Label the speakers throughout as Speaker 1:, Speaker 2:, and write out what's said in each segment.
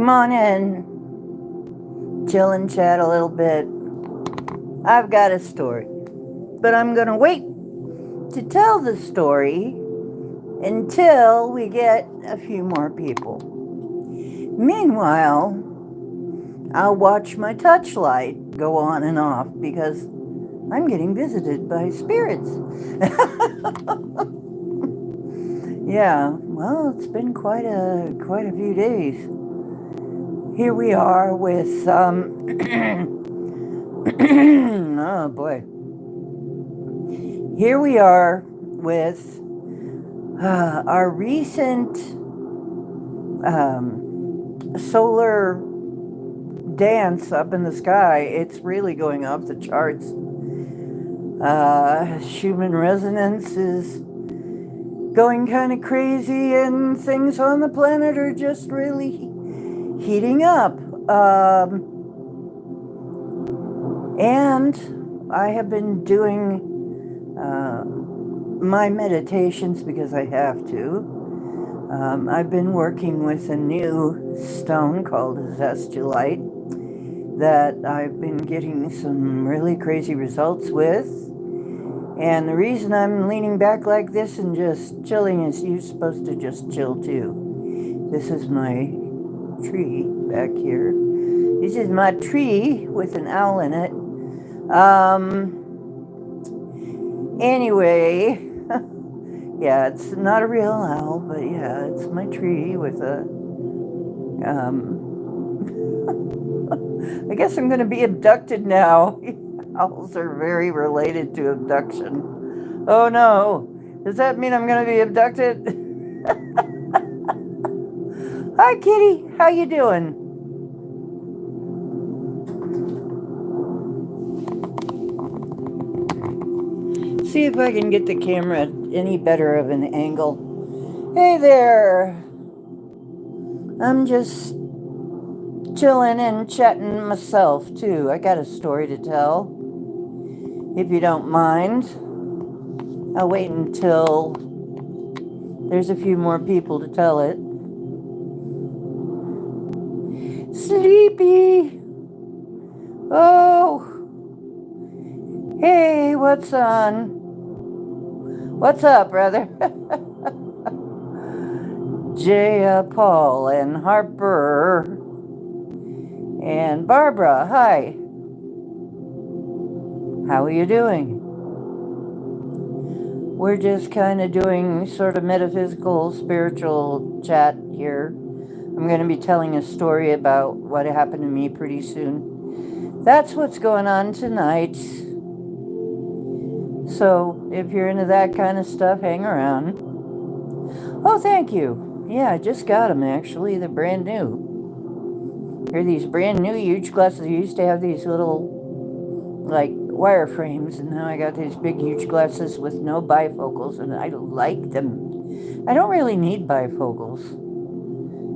Speaker 1: Come on in, chill and chat a little bit. I've got a story, but I'm going to wait to tell the story until we get a few more people. Meanwhile, I'll watch my touch light go on and off because I'm getting visited by spirits. Yeah, well, it's been quite a few days. Here we are with oh boy. Here we are with our recent solar dance up in the sky. It's really going off the charts. Human resonance is going kind of crazy, and things on the planet are just really heating up. And I have been doing my meditations because I have to. I've been working with a new stone called zestulite that I've been getting some really crazy results with. And the reason I'm leaning back like this and just chilling is you're supposed to just chill too. This is my tree back here. This is my tree with an owl in it. Anyway, yeah, it's not a real owl, but yeah, it's my tree with a, I guess I'm going to be abducted now. Owls are very related to abduction. Oh no, does that mean I'm going to be abducted? Hi kitty, how you doing? See if I can get the camera any better of an angle. Hey there. I'm just chilling and chatting myself too. I got a story to tell. If you don't mind, I'll wait until there's a few more people to tell it. Sleepy. Oh. Hey, what's on? What's up, brother? Jaya, Paul, and Harper, and Barbara, hi. How are you doing? We're just kind of doing sort of metaphysical, spiritual chat here. I'm going to be telling a story about what happened to me pretty soon. That's what's going on tonight. So, if you're into that kind of stuff, hang around. Oh, thank you. Yeah, I just got them, actually. They're brand new. They're these brand new huge glasses. I used to have these little, like, wireframes, and now I got these big, huge glasses with no bifocals, and I like them. I don't really need bifocals.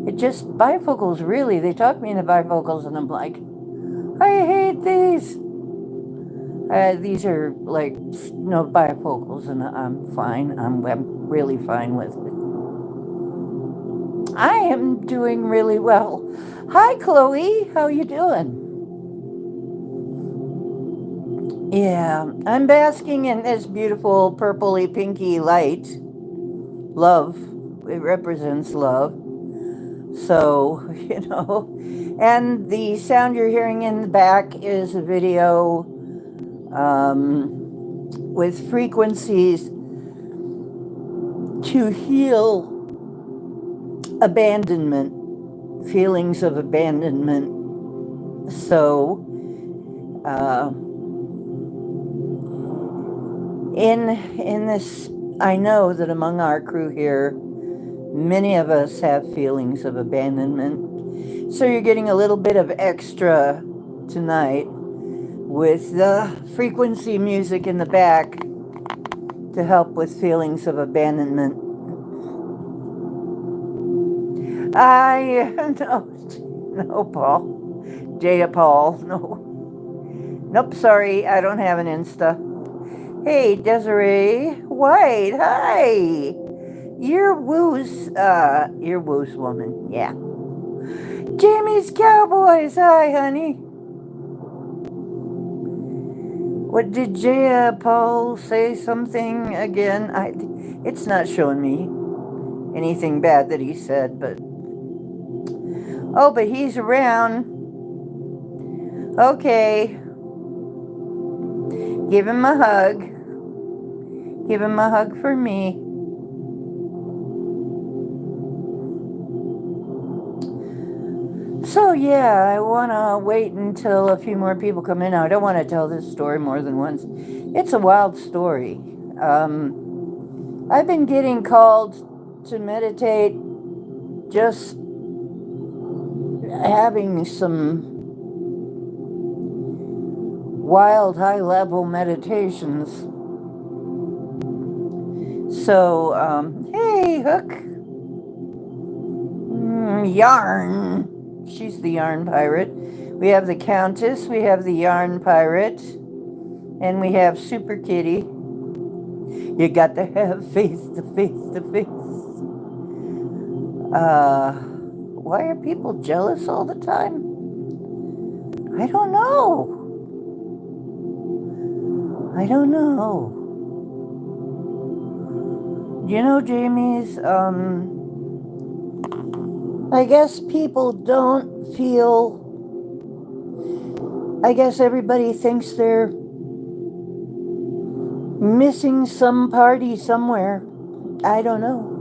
Speaker 1: Bifocals, really, they talk me into bifocals, and I'm like, I hate these. These are like no bifocals, and I'm fine. I'm really fine with it. I am doing really well. Hi, Chloe. How you doing? Yeah, I'm basking in this beautiful purpley pinky light. Love. It represents love. So, and the sound you're hearing in the back is a video with frequencies to heal abandonment, feelings of abandonment. So, in this, I know that among our crew here, many of us have feelings of abandonment. So you're getting a little bit of extra tonight with the frequency music in the back to help with feelings of abandonment. No, Paul. Jada Paul, no. Nope, sorry, I don't have an Insta. Hey, Desiree White, hi. Earwoos woman, yeah. Jamie's Cowboys. Hi, honey. What did Paul say something again? It's not showing me anything bad that he said, but oh, but he's around. Okay. Give him a hug. Give him a hug for me. So yeah, I want to wait until a few more people come in. I don't want to tell this story more than once. It's a wild story. I've been getting called to meditate, just having some wild high-level meditations. So, hey, Hook. Yarn. She's the yarn pirate. We have the Countess, we have the yarn pirate, and we have Super Kitty. You got to have face to face to face. Why are people jealous all the time? I don't know. I don't know. You know, Jamie's, I guess people don't feel, I guess everybody thinks they're missing some party somewhere. I don't know.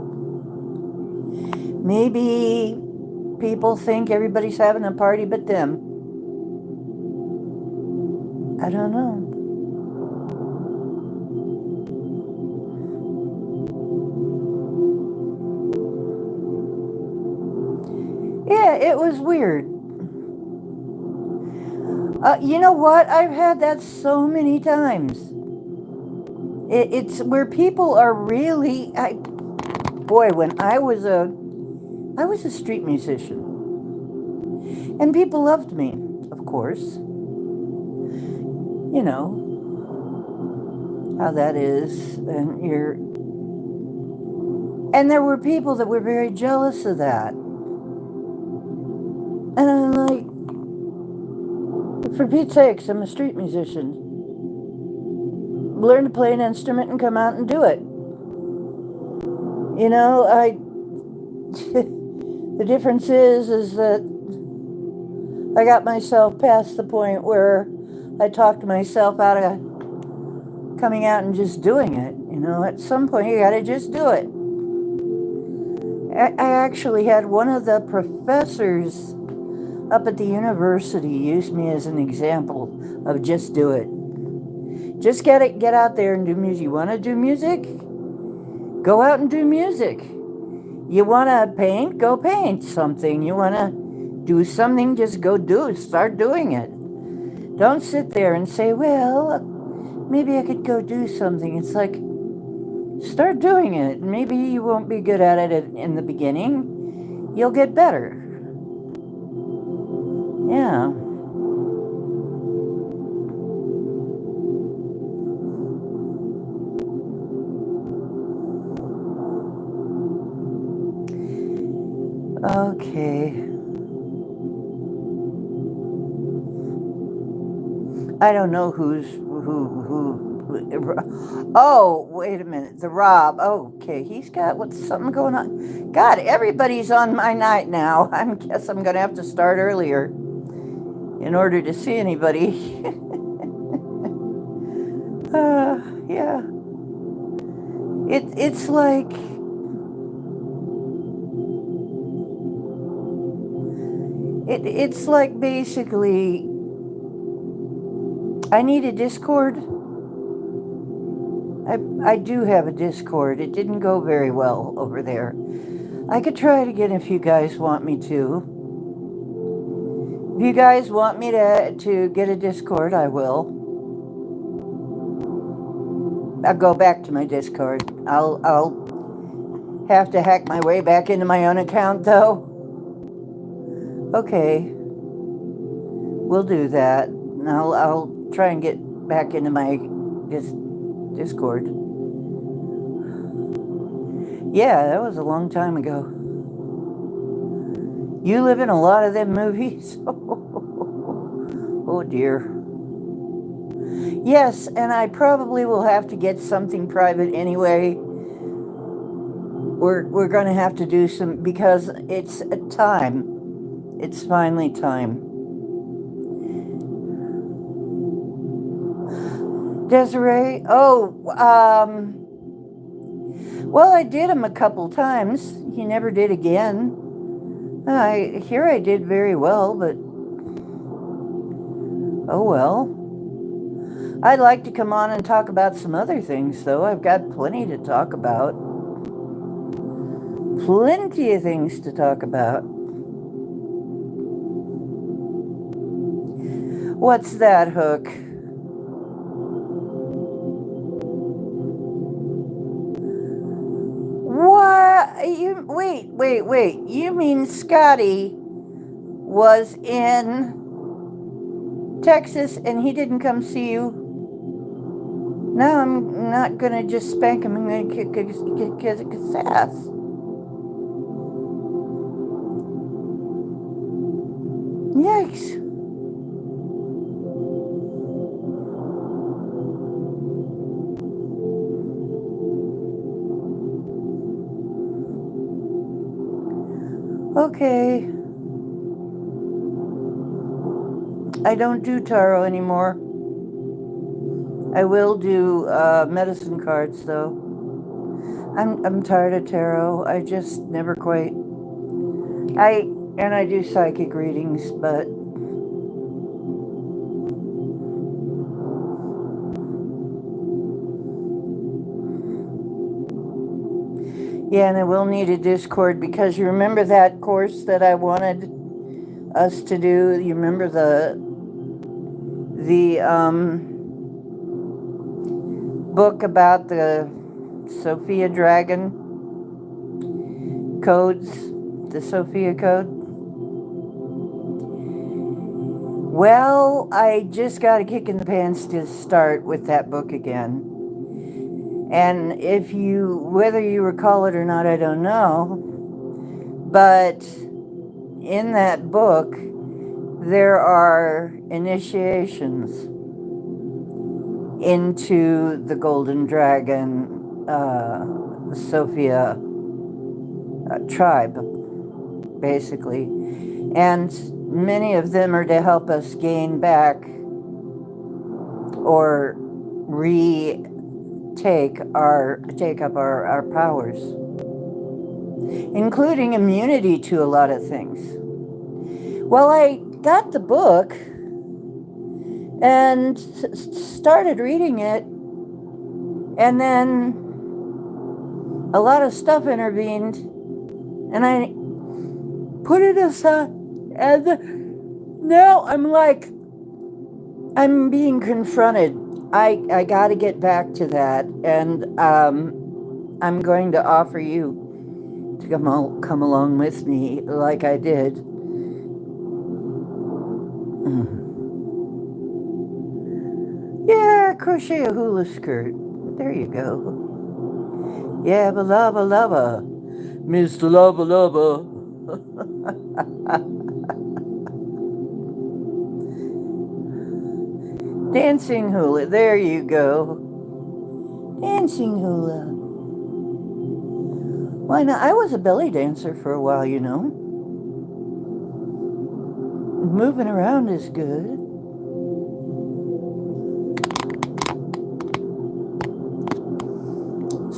Speaker 1: Maybe people think everybody's having a party but them. I don't know. Yeah, it was weird. You know what? I've had that so many times. It's where people are really, boy, when I was a street musician, and people loved me, of course. You know how that is, and there were people that were very jealous of that. And I'm like, for Pete's sakes, I'm a street musician. Learn to play an instrument and come out and do it. You know, the difference is that I got myself past the point where I talked myself out of coming out and just doing it. You know, at some point you gotta just do it. I actually had one of the professors up at the university use me as an example of just do it. Just get out there and do music. You want to do music? Go out and do music. You want to paint? Go paint something. You want to do something? Just go do it. Start doing it. Don't sit there and say, well, maybe I could go do something. It's like, start doing it. Maybe you won't be good at it in the beginning. You'll get better. Yeah. Okay. I don't know who. Oh, wait a minute. The Rob. Okay, he's got something going on. God, everybody's on my night now. I guess I'm going to have to start earlier in order to see anybody. Yeah. It's like it's like basically I need a Discord. I do have a Discord. It didn't go very well over there. I could try it again if you guys want me to. If you guys want me to get a Discord, I will. I'll go back to my Discord. I'll have to hack my way back into my own account, though. Okay. We'll do that. I'll try and get back into my Discord. Yeah, that was a long time ago. You live in a lot of them movies? Oh dear. Yes, and I probably will have to get something private anyway. We're going to have to do some, because it's time. It's finally time. Desiree? Oh, well, I did him a couple times. He never did again. I did very well, but oh well. I'd like to come on and talk about some other things, though. I've got plenty to talk about. Plenty of things to talk about. What's that, Hook? What? Wait. You mean Scotty was in Texas and he didn't come see you? No, I'm not gonna just spank him. I'm gonna kick his ass. Yikes. Okay. I don't do tarot anymore. I will do medicine cards, though. I'm tired of tarot. I just never quite. I do psychic readings, but yeah, and I will need a Discord, because you remember that course that I wanted us to do? You remember the book about the Sophia dragon codes, the Sophia code? Well, I just got a kick in the pants to start with that book again. And whether you recall it or not, I don't know, but in that book, there are initiations into the Golden Dragon Sophia tribe, basically. And many of them are to help us gain back or take up our powers, including immunity to a lot of things. Well, I got the book and started reading it, and then a lot of stuff intervened, and I put it aside, and now I'm being confronted. I got to get back to that, and I'm going to offer you to come along with me, like I did. Yeah, crochet a hula skirt. There you go. Yeah, lava lava, Mr. Lava Lava. Dancing hula. There you go. Dancing hula. Why not? I was a belly dancer for a while, you know. Moving around is good.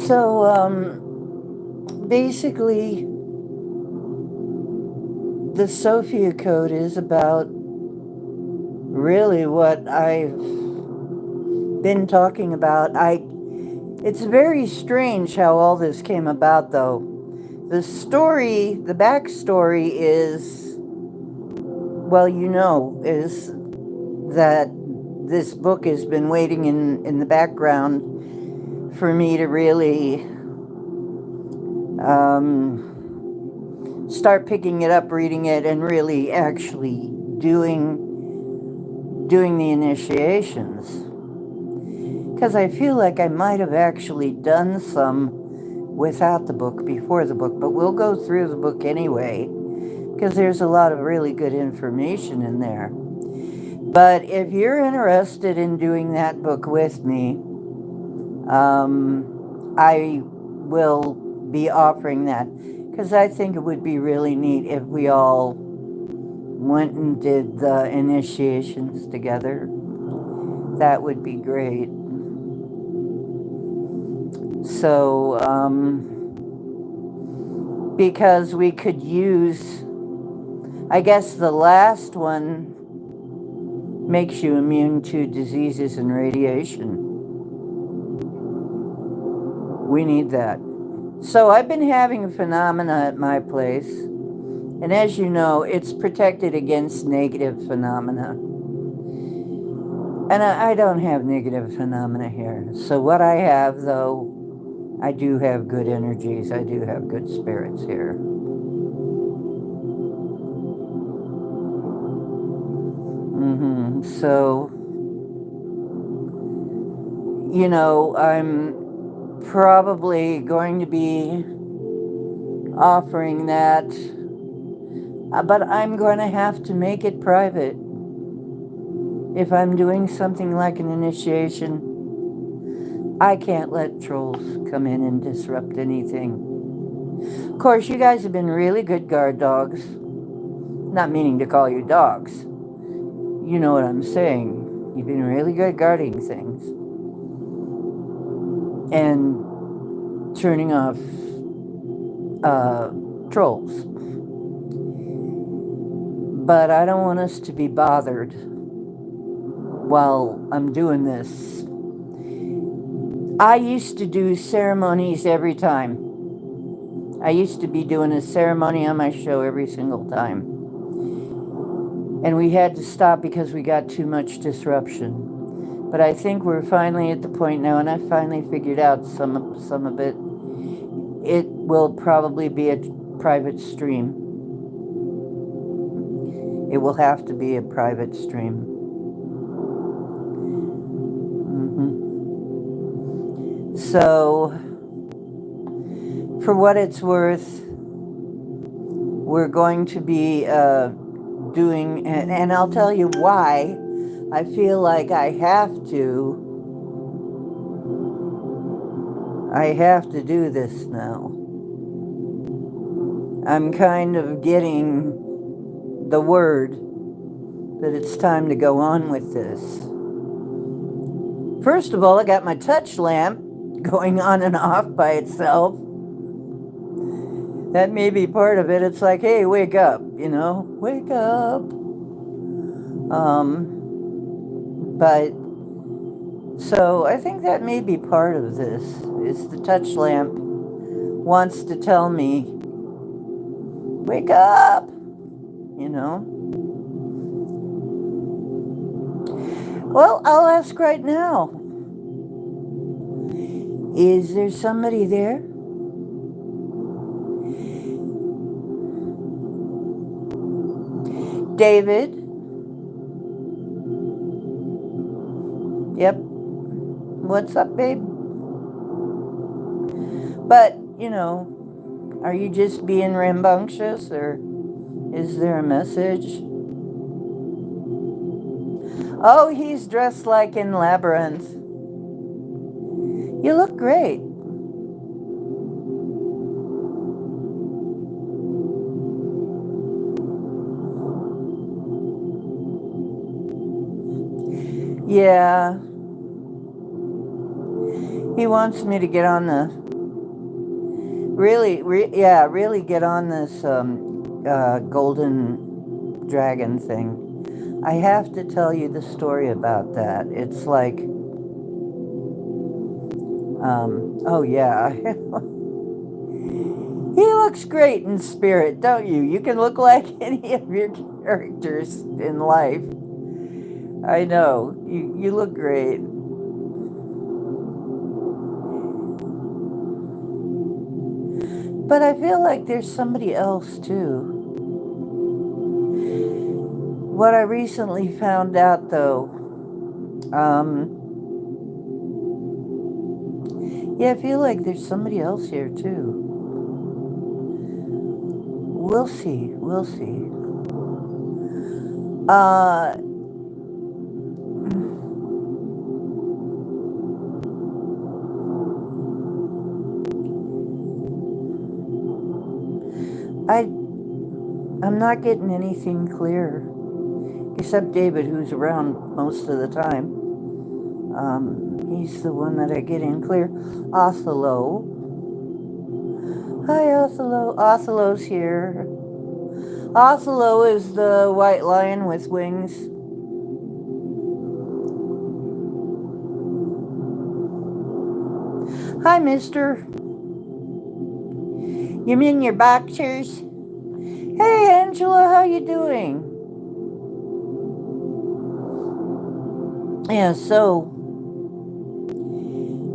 Speaker 1: So, basically, the Sophia Code is about really what I've been talking about. It's very strange how all this came about, though. The backstory is, well, is that this book has been waiting in the background for me to really start picking it up, reading it, and really actually doing the initiations. Because I feel like I might have actually done some without the book, before the book, but we'll go through the book anyway, because there's a lot of really good information in there. But if you're interested in doing that book with me, I will be offering that because I think it would be really neat if we all went and did the initiations together. That would be great. So, because we could use, I guess the last one makes you immune to diseases and radiation. We need that. So I've been having a phenomena at my place, and as you know, it's protected against negative phenomena. And I don't have negative phenomena here. So what I have, though, I do have good energies. I do have good spirits here. So, you know, I'm probably going to be offering that, but I'm going to have to make it private. If I'm doing something like an initiation, I can't let trolls come in and disrupt anything. Of course, you guys have been really good guard dogs. Not meaning to call you dogs. You know what I'm saying. You've been really good guarding things. And turning off trolls. But I don't want us to be bothered while I'm doing this. I used to do ceremonies every time. I used to be doing a ceremony on my show every single time. And we had to stop because we got too much disruption. But I think we're finally at the point now, and I finally figured out some of it. It will probably be a private stream. It will have to be a private stream. So, for what it's worth, we're going to be doing, and I'll tell you why I feel like I have to do this now. I'm kind of getting the word that it's time to go on with this. First of all, I got my touch lamp going on and off by itself. That may be part of it. It's like, hey, wake up, you know, wake up. But, so I think that may be part of this, is the touch lamp wants to tell me, wake up, you know. Well, I'll ask right now. Is there somebody there? David? Yep. What's up, babe? But, you know, are you just being rambunctious, or is there a message? Oh, he's dressed like in Labyrinth. You look great. Yeah. He wants me to get on the... Really get on this golden dragon thing. I have to tell you the story about that. It's like... oh yeah. He looks great in spirit, don't you? You can look like any of your characters in life. I know. You look great. But I feel like there's somebody else too. What I recently found out, though, yeah, I feel like there's somebody else here too. we'll see. We'll see. Uh, I'm not getting anything clear, except David, who's around most of the time. He's the one that I get in clear. Othello. Hi, Othello. Othello's here. Othello is the white lion with wings. Hi, mister. You mean your boxers? Hey, Angela, how you doing? Yeah, so,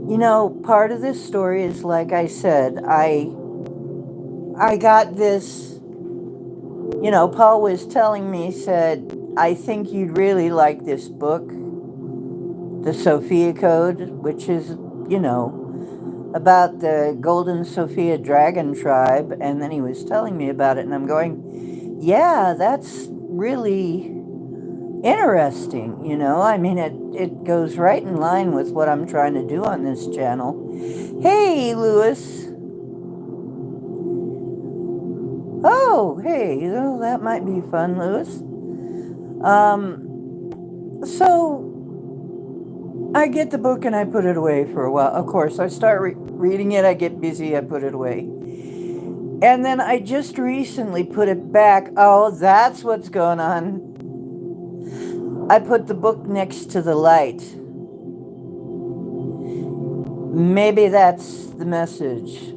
Speaker 1: you know, part of this story is, like I said, I got this, you know, Paul was telling me, said, I think you'd really like this book, the Sophia Code, which is, you know, about the Golden Sophia Dragon Tribe, and then he was telling me about it, and I'm going, yeah, that's really interesting, you know? I mean, it goes right in line with what I'm trying to do on this channel. Hey, Lewis. Oh, hey, oh, that might be fun, Lewis. So I get the book and I put it away for a while. Of course, I start reading it, I get busy, I put it away. And then I just recently put it back. Oh, that's what's going on. I put the book next to the light. Maybe that's the message.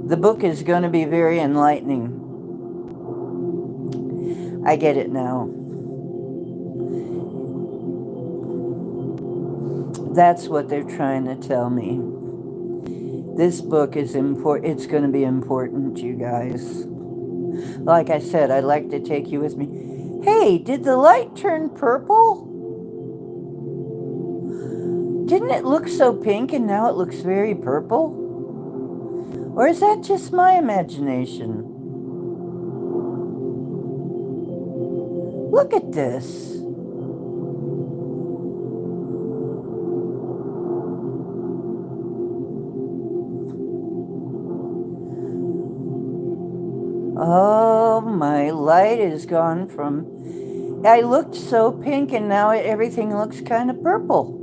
Speaker 1: The book is going to be very enlightening. I get it now. That's what they're trying to tell me. This book is important. It's going to be important, you guys. Like I said, I'd like to take you with me. Hey, did the light turn purple? Didn't it look so pink and now it looks very purple? Or is that just my imagination? Look at this. Oh, my light is gone from... I looked so pink and now everything looks kind of purple.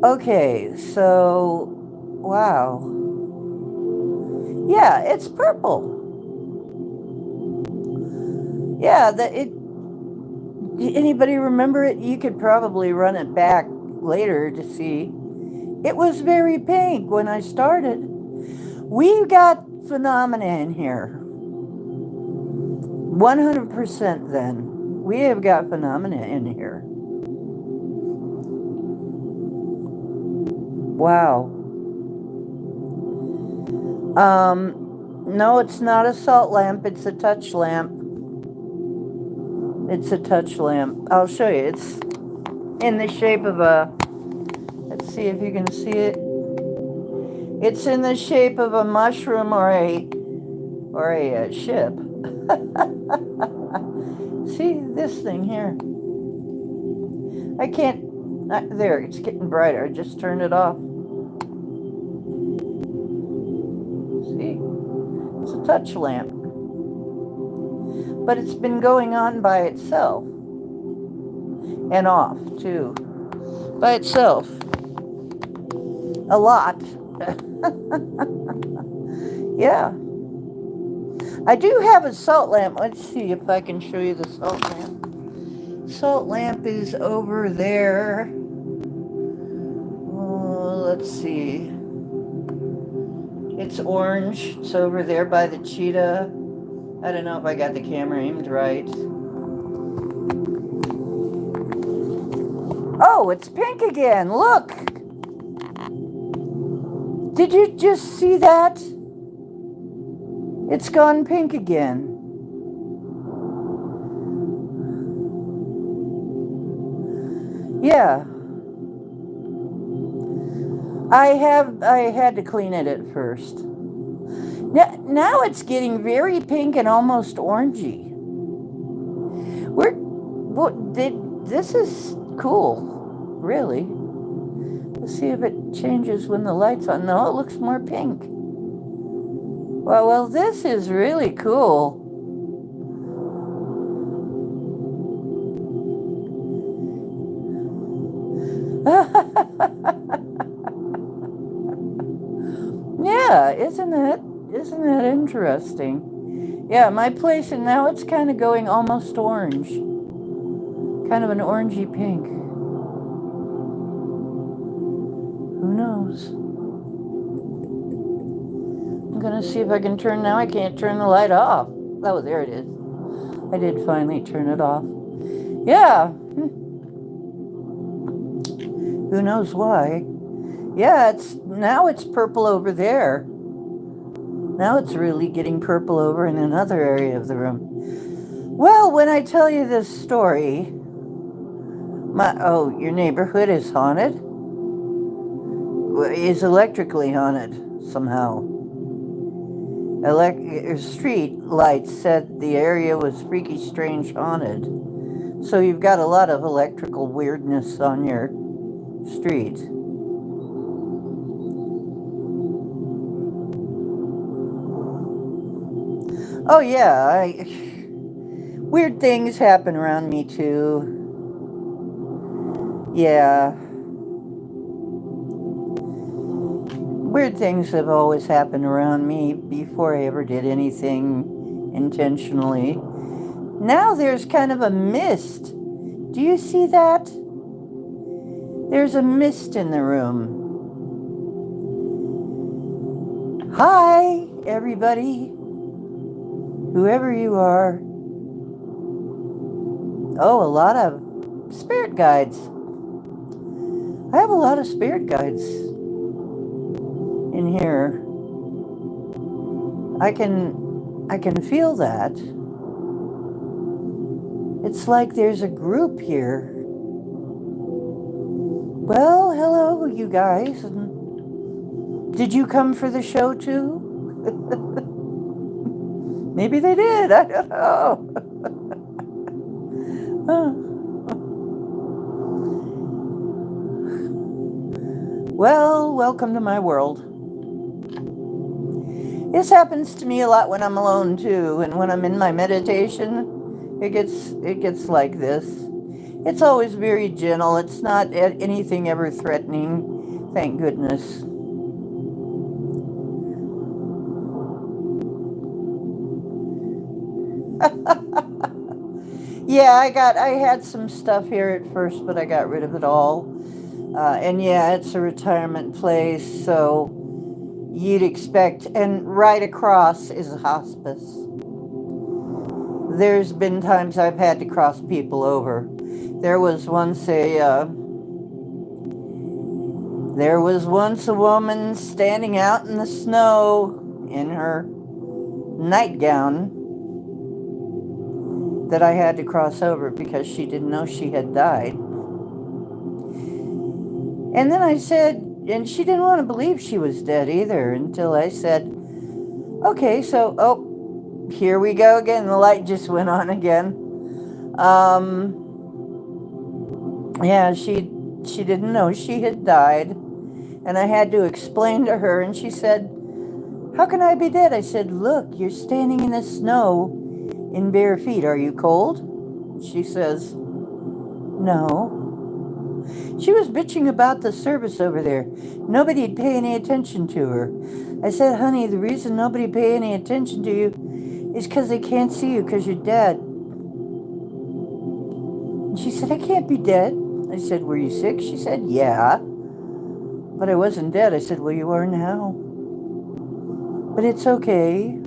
Speaker 1: Okay, so... Wow. Yeah, it's purple. Yeah, anybody remember it? You could probably run it back later to see. It was very pink when I started. We've got phenomena in here. 100% then. We have got phenomena in here. Wow. No, it's not a salt lamp. It's a touch lamp. It's a touch lamp. I'll show you. It's in the shape of a... Let's see if you can see it. It's in the shape of a mushroom or a ship. See this thing here? I can't... there, it's getting brighter. I just turned it off. See? It's a touch lamp. But it's been going on by itself. And off, too. By itself. A lot. Yeah. I do have a salt lamp. Let's see if I can show you the salt lamp. Salt lamp is over there. Oh, let's see. It's orange. It's over there by the cheetah. I don't know if I got the camera aimed right. Oh, it's pink again. Look. Did you just see that? It's gone pink again. Yeah. I had to clean it at first. Now it's getting very pink and almost orangey. This is cool, really. Let's see if it changes when the light's on. No, it looks more pink. Well, this is really cool. Yeah, isn't that interesting? Yeah, my place, and now it's kind of going almost orange. Kind of an orangey pink. Who knows? I'm gonna see if I can turn, now I can't turn the light off. Oh, there it is. I did finally turn it off. Yeah. Who knows why? Yeah, now it's purple over there. Now it's really getting purple over in another area of the room. Well, when I tell you this story, your neighborhood is haunted? Is electrically haunted somehow. Street lights said the area was freaky, strange, haunted. So you've got a lot of electrical weirdness on your street. Oh yeah, weird things happen around me too. Yeah. Weird things have always happened around me before I ever did anything intentionally. Now there's kind of a mist. Do you see that? There's a mist in the room. Hi, everybody. Whoever you are. Oh, a lot of spirit guides. I have a lot of spirit guides in here. I can feel that. It's like there's a group here. Well, hello, you guys. Did you come for the show too? Maybe they did. I don't know. Well, welcome to my world. This happens to me a lot when I'm alone too, and when I'm in my meditation, it gets like this. It's always very gentle. It's not anything ever threatening. Thank goodness. Yeah, I had some stuff here at first, but I got rid of it all. And yeah, it's a retirement place, so you'd expect, and right across is a hospice. There's been times I've had to cross people over. There was once a woman standing out in the snow in her nightgown that I had to cross over because she didn't know she had died. And then I said, and she didn't want to believe she was dead either until I said, okay, so, oh, here we go again. The light just went on again. Yeah, she didn't know she had died. And I had to explain to her, and she said, how can I be dead? I said, look, you're standing in the snow in bare feet. Are you cold? She says, no. She was bitching about the service over there. Nobody'd pay any attention to her. I said, honey, the reason nobody pay any attention to you is because they can't see you because you're dead. And she said, I can't be dead. I said, were you sick? She said, yeah. But I wasn't dead. I said, well, you are now. But it's okay.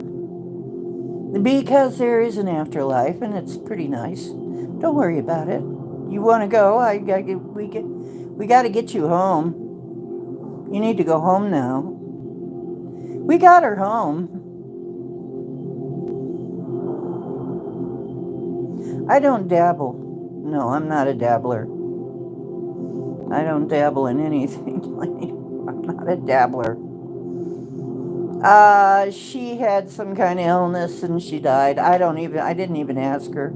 Speaker 1: Because there is an afterlife, and it's pretty nice. Don't worry about it. You want to go? We got to get you home. You need to go home now. We got her home. I don't dabble. No, I'm not a dabbler. I don't dabble in anything. I'm not a dabbler. She had some kind of illness and she died. I didn't even ask her.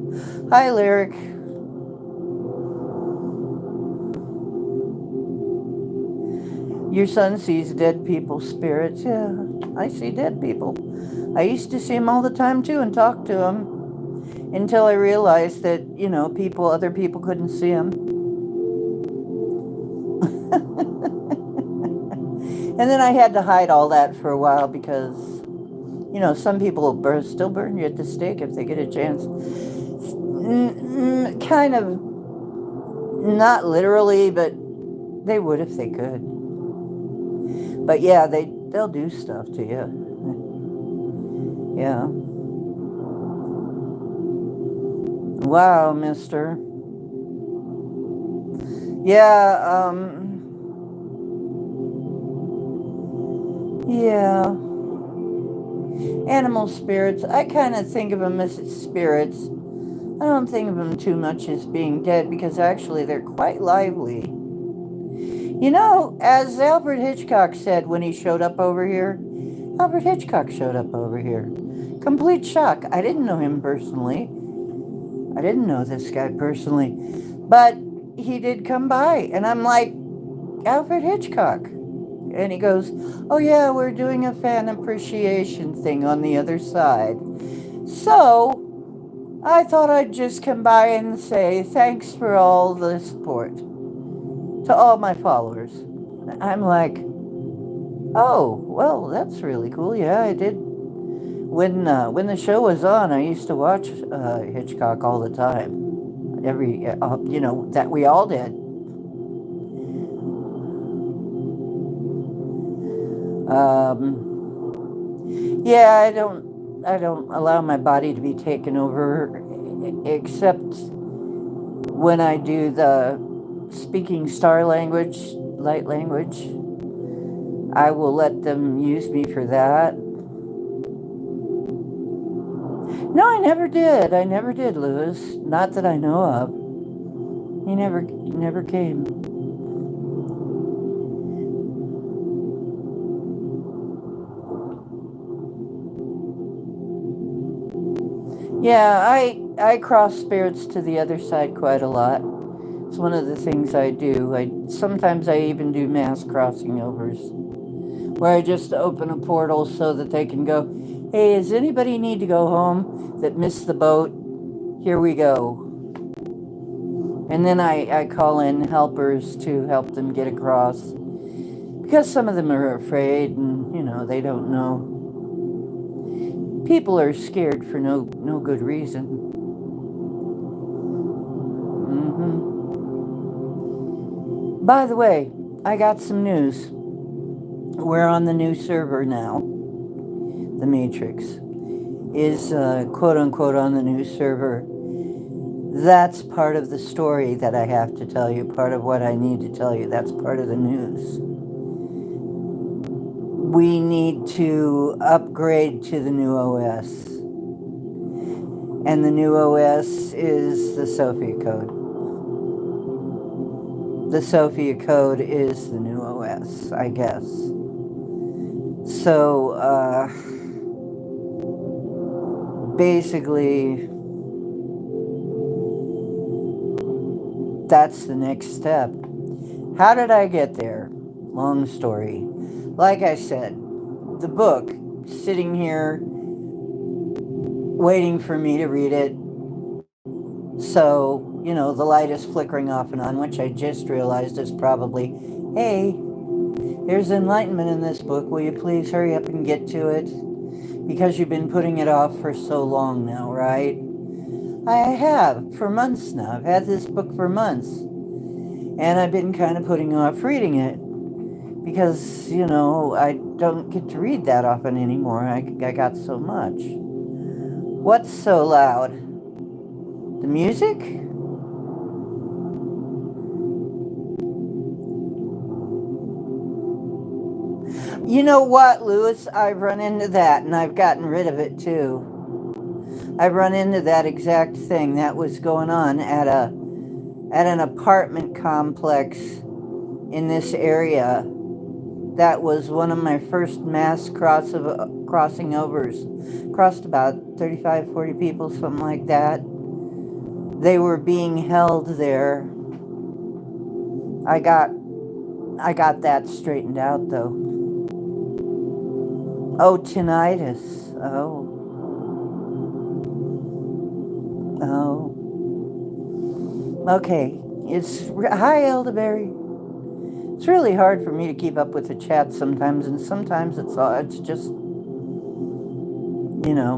Speaker 1: Hi, Lyric. Your son sees dead people's spirits. Yeah, I see dead people. I used to see them all the time too and talk to them until I realized that, other people couldn't see them. And then I had to hide all that for a while because, some people will still burn you at the stake if they get a chance. Kind of, not literally, but they would if they could. But yeah, they'll do stuff to you. Yeah. Wow, mister. Yeah, yeah. Animal spirits, I kind of think of them as spirits. I don't think of them too much as being dead because actually they're quite lively. As Alfred Hitchcock said when he showed up over here, Alfred Hitchcock showed up over here. Complete shock. I didn't know him personally. I didn't know this guy personally. But he did come by, and I'm like, Alfred Hitchcock. And he goes, oh yeah, we're doing a fan appreciation thing on the other side. So, I thought I'd just come by and say thanks for all the support to all my followers. I'm like, oh, well, that's really cool. Yeah, I did. When the show was on, I used to watch Hitchcock all the time. That we all did. Yeah, I don't allow my body to be taken over, except when I do the speaking star language, light language. I will let them use me for that. No, I never did. I never did, Lewis. Not that I know of. He never came. Yeah, I cross spirits to the other side quite a lot. It's one of the things I do. Sometimes I even do mass crossing overs, where I just open a portal so that they can go, hey, does anybody need to go home that missed the boat? Here we go. And then I call in helpers to help them get across. Because some of them are afraid and, they don't know. People are scared for no good reason. By the way, I got some news. We're on the new server now. The Matrix is quote unquote on the new server. That's part of the story that I have to tell you, part of what I need to tell you. That's part of the news. We need to upgrade to the new OS. And the new OS is the Sophia code. The Sophia code is the new OS, I guess. So, basically, that's the next step. How did I get there? Long story. Like I said, the book, sitting here waiting for me to read it. So, the light is flickering off and on, which I just realized is probably, hey, there's enlightenment in this book. Will you please hurry up and get to it? Because you've been putting it off for so long now, right? I have, for months now. I've had this book for months. And I've been kind of putting off reading it. Because, I don't get to read that often anymore. I got so much. What's so loud? The music? You know what, Lewis? I've run into that, and I've gotten rid of it too. I've run into that exact thing that was going on at an apartment complex in this area, that was one of my first mass crossing overs. Crossed about 35, 40 people, something like that. They were being held there. I got that straightened out though. Oh, tinnitus. Oh. Okay. Hi, Elderberry. It's really hard for me to keep up with the chat sometimes, and sometimes it's just,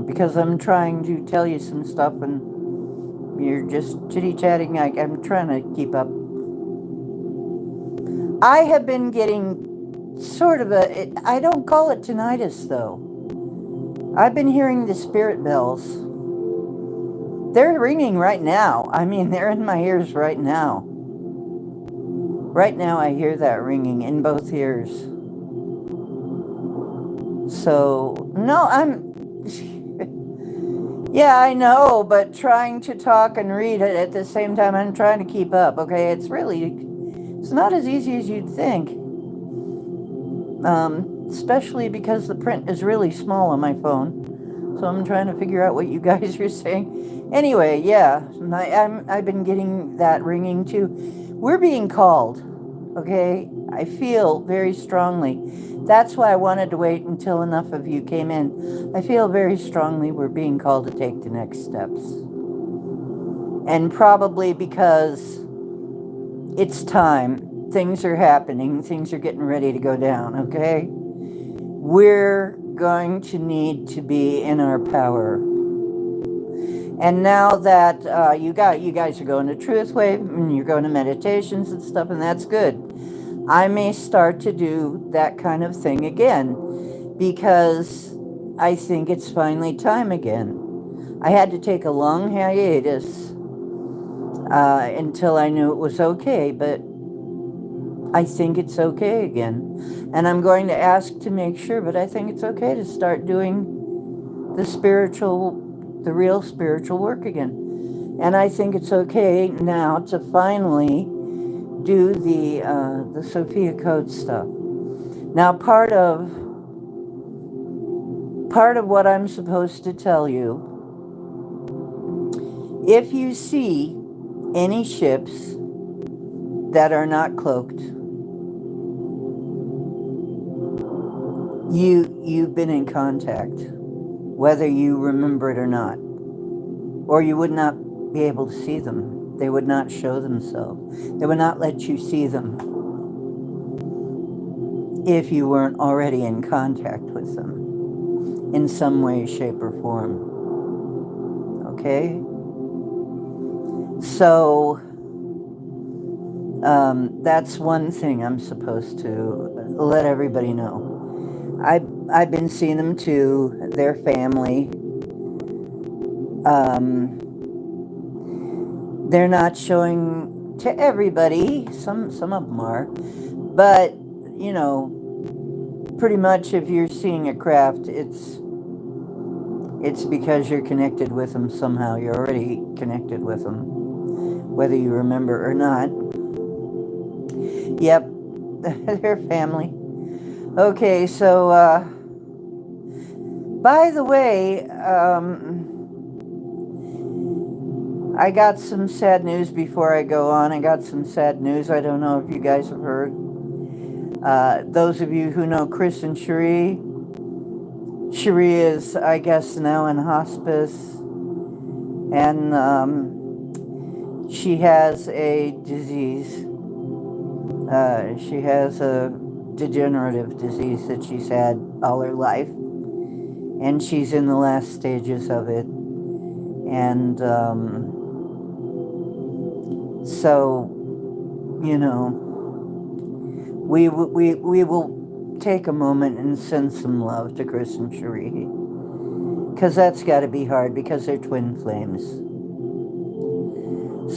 Speaker 1: because I'm trying to tell you some stuff and you're just chitty-chatting. I'm trying to keep up. I have been getting sort of I don't call it tinnitus, though. I've been hearing the spirit bells. They're ringing right now. I mean, they're in my ears right now. Right now, I hear that ringing in both ears. So, no, yeah, I know, but trying to talk and read it at the same time, I'm trying to keep up, okay? It's not as easy as you'd think. Especially because the print is really small on my phone. So I'm trying to figure out what you guys are saying. Anyway, yeah, I've been getting that ringing too. We're being called, okay? I feel very strongly. That's why I wanted to wait until enough of you came in. I feel very strongly we're being called to take the next steps. And probably because it's time. Things are happening. Things are getting ready to go down, okay? We're going to need to be in our power. And now that you guys are going to Truth Wave and you're going to meditations and stuff, and that's good. I may start to do that kind of thing again because I think it's finally time again. I had to take a long hiatus until I knew it was okay, but I think it's okay again. And I'm going to ask to make sure, but I think it's okay to start doing the real spiritual work again. And I think it's okay now to finally do the Sophia code stuff. Now, part of what I'm supposed to tell you, if you see any ships that are not cloaked, you've been in contact, whether you remember it or not, or you would not be able to see them. They would not show themselves. They would not let you see them if you weren't already in contact with them in some way, shape, or form. Okay? So that's one thing I'm supposed to let everybody know. I've been seeing them too, their family. They're not showing to everybody. Some of them are. But, pretty much if you're seeing a craft, it's because you're connected with them somehow. You're already connected with them, whether you remember or not. Yep, they're family. Okay, so, by the way, I got some sad news before I go on. I got some sad news. I don't know if you guys have heard. Those of you who know Chris and Cherie is, I guess, now in hospice. And she has a disease. She has a degenerative disease that she's had all her life. And she's in the last stages of it. And so, we will take a moment and send some love to Chris and Cherie. Because that's got to be hard, because they're twin flames.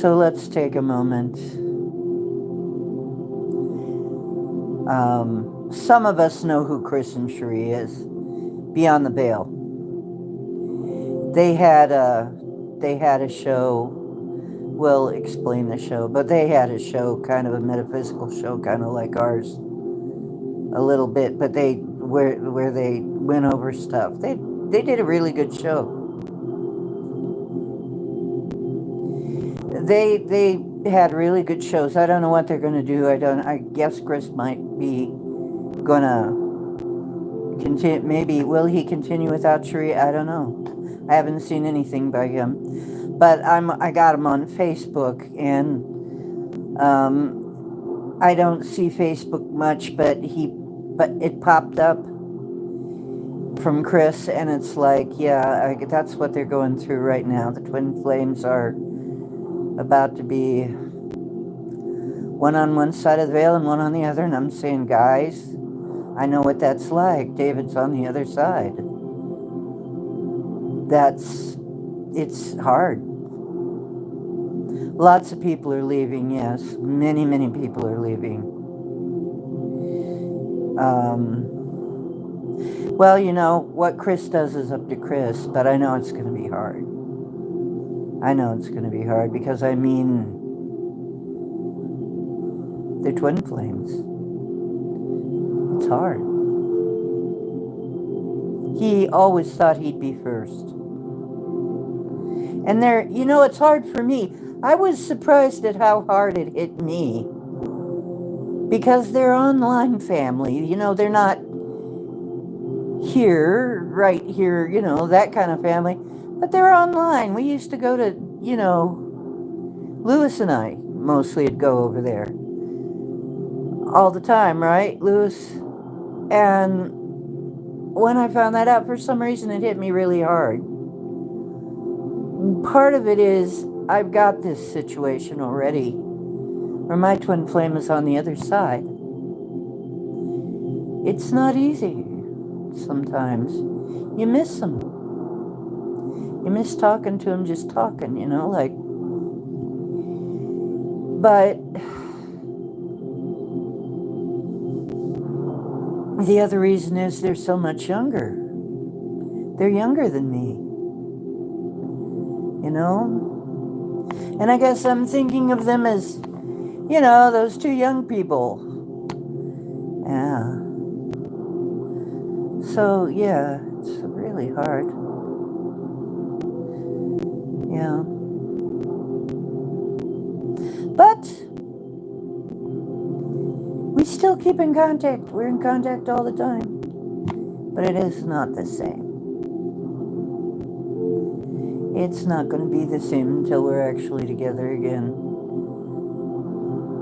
Speaker 1: So let's take a moment. Some of us know who Chris and Cherie is. Beyond the Veil. They had a show. We'll explain the show, but they had a show, kind of a metaphysical show, kind of like ours, a little bit, but where they went over stuff. They did a really good show. They had really good shows. I don't know what they're gonna do. I guess Chris might be gonna continue. Maybe will he continue without Cherie? I don't know. I haven't seen anything by him, but I got him on Facebook, and I don't see Facebook much, but it popped up from Chris, and it's like, yeah, that's what they're going through right now. The twin flames are about to be one on one side of the veil and one on the other, and I'm saying, guys, I know what that's like. David's on the other side. It's hard. Lots of people are leaving, yes. Many, many people are leaving. Well, you know, what Chris does is up to Chris, but I know it's going to be hard. I know it's going to be hard because, I mean, they're twin flames. It's hard. He always thought he'd be first. And you know, it's hard for me. I was surprised at how hard it hit me. Because they're online family. You know, they're not right here, you know, that kind of family. But they're online. We used to go to, you know, Lewis and I mostly would go over there. All the time, right, Lewis? And when I found that out, for some reason, it hit me really hard. Part of it is I've got this situation already where my twin flame is on the other side. It's not easy sometimes. You miss them. You miss talking to them, just talking, you know, like. But the other reason is they're so much younger. They're younger than me. You know? And I guess I'm thinking of them as, you know, those two young people. Yeah. So, yeah, it's really hard. Yeah. But we still keep in contact. We're in contact all the time. But it is not the same. It's not going to be the same until we're actually together again.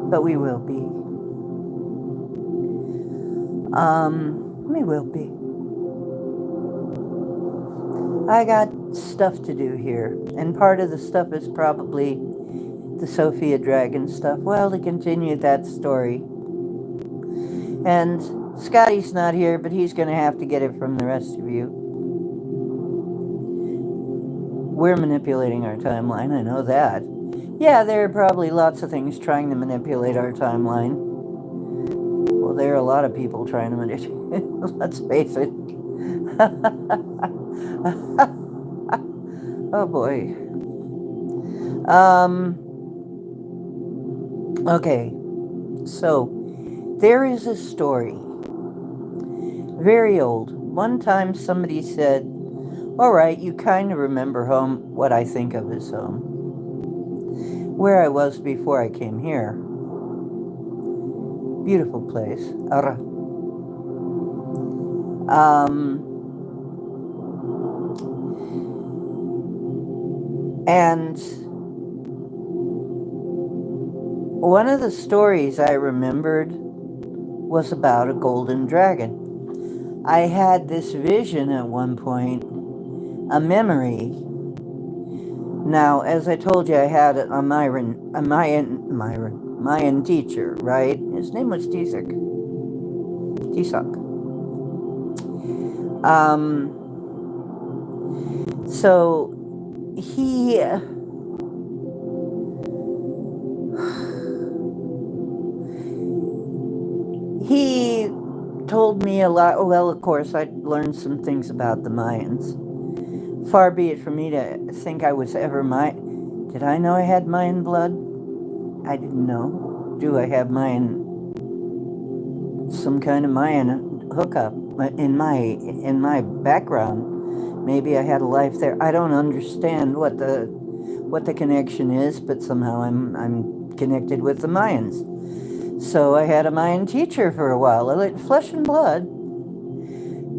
Speaker 1: But we will be. We will be. I got stuff to do here. And part of the stuff is probably the Sophia dragon stuff. Well, to continue that story. And Scotty's not here, but he's going to have to get it from the rest of you. We're manipulating our timeline, I know that. Yeah, there are probably lots of things trying to manipulate our timeline. Well, there are a lot of people trying to manipulate. Let's face it. Oh boy. Okay. So, there is a story. Very old. One time somebody said, all right, you kind of remember home, what I think of as home. Where I was before I came here. Beautiful place. And one of the stories I remembered was about a golden dragon. I had this vision at one point, a memory. Now, as I told you, I had a Mayan teacher, right? His name was Tisak. So he told me a lot. Well, of course, I learned some things about the Mayans. Far be it from me to think I was ever Mayan. Did I know I had Mayan blood? I didn't know. Do I have Mayan? some kind of Mayan hookup in my background. Maybe I had a life there. I don't understand what the connection is, but somehow I'm connected with the Mayans. So I had a Mayan teacher for a while, a flesh and blood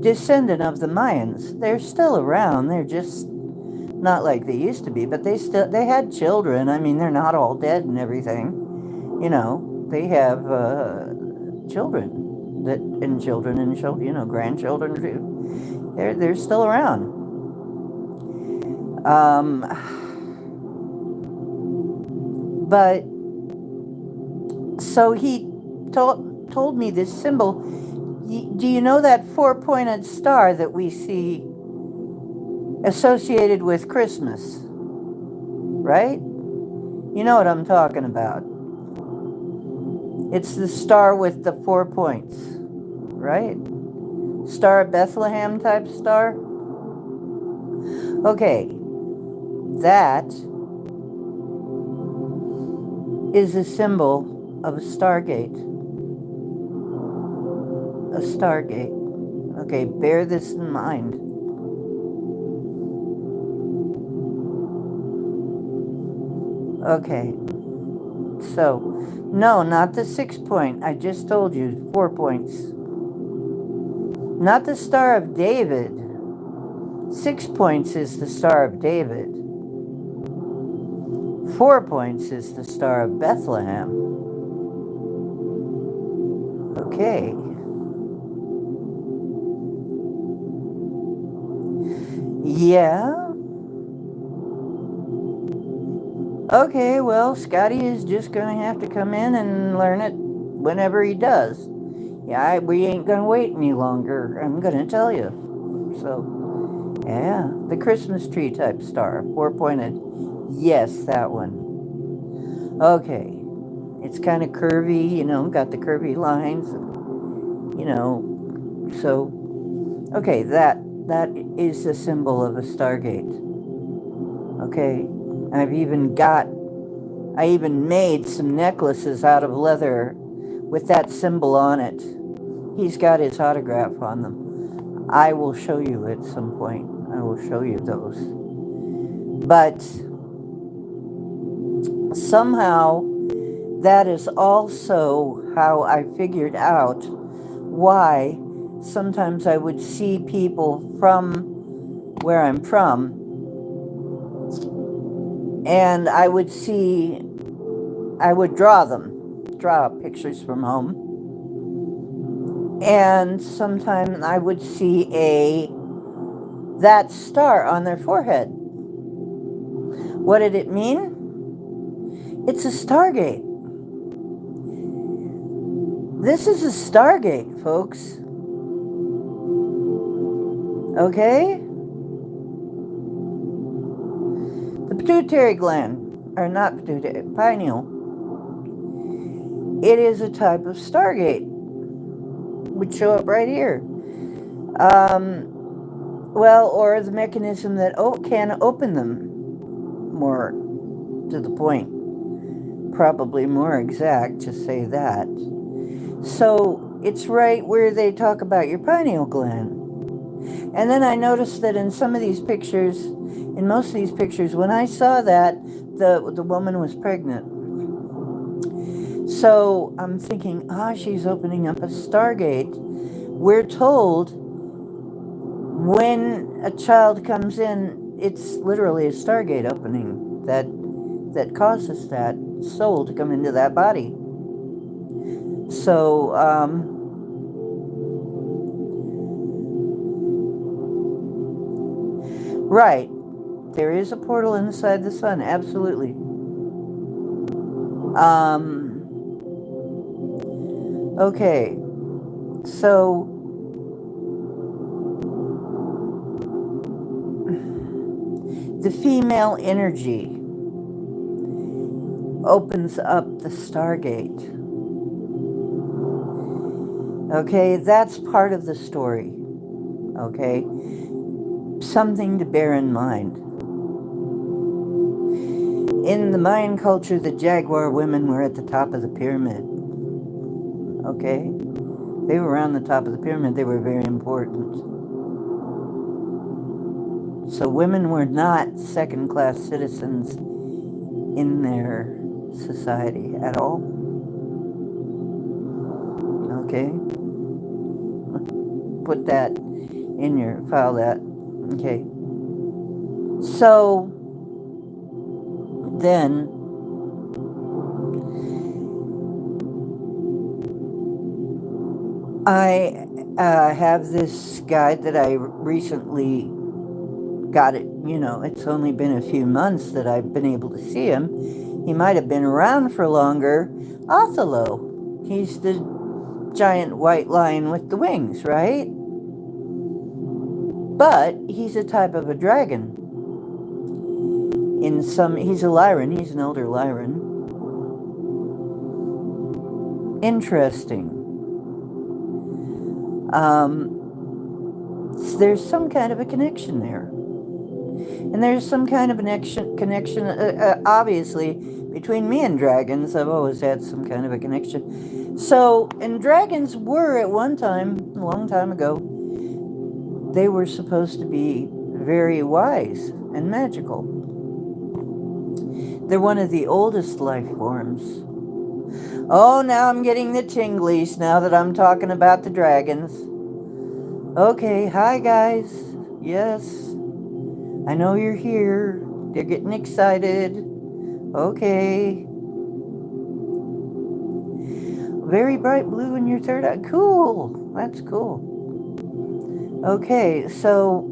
Speaker 1: descendant of the Mayans. They're still around. They're just not like they used to be, but they had children. I mean, they're not all dead and everything. You know, they have children and children and children. You know, grandchildren too. They're still around. But so he told me this symbol. Do you know that four-pointed star that we see associated with Christmas? Right? You know what I'm talking about. It's the star with the 4 points, right? Star of Bethlehem type star. Okay, that is a symbol of a stargate. A stargate. Okay, bear this in mind. Okay, so, no, not the 6 point. I just told you, 4 points. Not the Star of David. 6 points is the Star of David. 4 points is the Star of Bethlehem. Okay. Yeah. Okay, well, Scotty is just going to have to come in and learn it whenever he does. Yeah, we ain't going to wait any longer, I'm going to tell you. So, yeah, the Christmas tree type star, 4-pointed. Yes, that one. Okay, it's kind of curvy, you know, got the curvy lines, you know, so, okay, that is the symbol of a stargate. Okay. I even made some necklaces out of leather with that symbol on it. He's got his autograph on them. I will show you at some point. I will show you those. But somehow that is also how I figured out why sometimes I would see people from where I'm from, and I would draw pictures from home. And sometimes I would see that star on their forehead. What did it mean? It's a stargate. This is a stargate, folks. Okay? The pituitary gland, or not pituitary, pineal, it is a type of stargate, would show up right here. Well, or the mechanism that can open them, more to the point, probably more exact to say that. So it's right where they talk about your pineal gland. And then I noticed that in some of these pictures, in most of these pictures, when I saw that, the woman was pregnant. So I'm thinking, she's opening up a stargate. We're told when a child comes in, it's literally a stargate opening that causes that soul to come into that body. So, right. There is a portal inside the sun, absolutely. Okay. So the female energy opens up the stargate. Okay, that's part of the story. Okay? Something to bear in mind. In the Mayan culture, the jaguar women were at the top of the pyramid. Okay? They were around the top of the pyramid. They were very important. So women were not second-class citizens in their society at all. Okay? Put that in your file that. Okay. So then I have this guide that I recently got it. It's only been a few months that I've been able to see him. He might have been around for longer. Othello. He's the giant white lion with the wings, right? But he's a type of a dragon. He's a lyran. He's an elder lyran. Interesting. There's some kind of a connection there. And there's some kind of a connection, obviously, between me and dragons. I've always had some kind of a connection. So, and dragons were at one time, a long time ago, they were supposed to be very wise and magical. They're one of the oldest life forms. Oh, now I'm getting the tinglies now that I'm talking about the dragons. Okay, hi guys. Yes, I know you're here. They're getting excited. Okay. Very bright blue in your third eye. Cool. That's cool. Okay, so...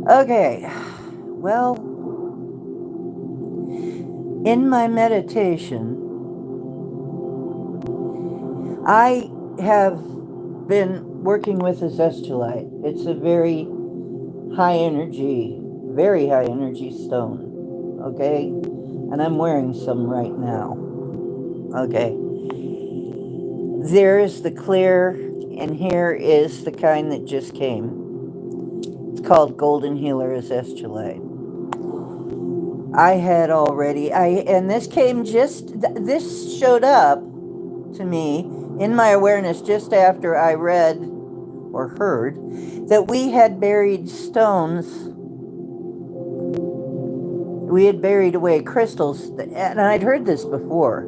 Speaker 1: okay. Well, in my meditation, I have been working with a zestulite. It's a very high energy stone. Okay? And I'm wearing some right now. Okay. There's the clear, and here is the kind that just came. It's called Golden Healer Zestulite. I had already, and this came this showed up to me in my awareness just after I read or heard that we had buried stones. We had buried away crystals, and I'd heard this before.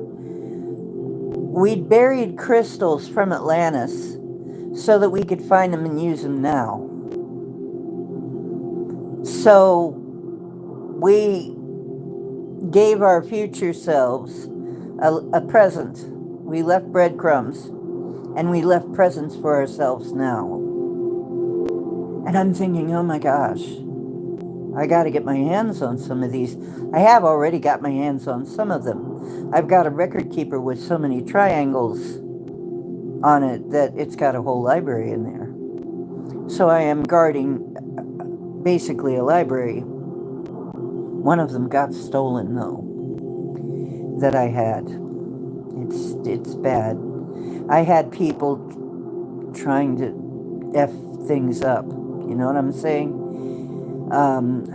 Speaker 1: We'd buried crystals from Atlantis so that we could find them and use them now. So we gave our future selves a present. We left breadcrumbs, and we left presents for ourselves now. And I'm thinking, oh my gosh, I got to get my hands on some of these. I have already got my hands on some of them. I've got a record keeper with so many triangles on it that it's got a whole library in there. So I am guarding basically a library. One of them got stolen, though, that I had. It's bad. I had people trying to F things up. You know what I'm saying? I'm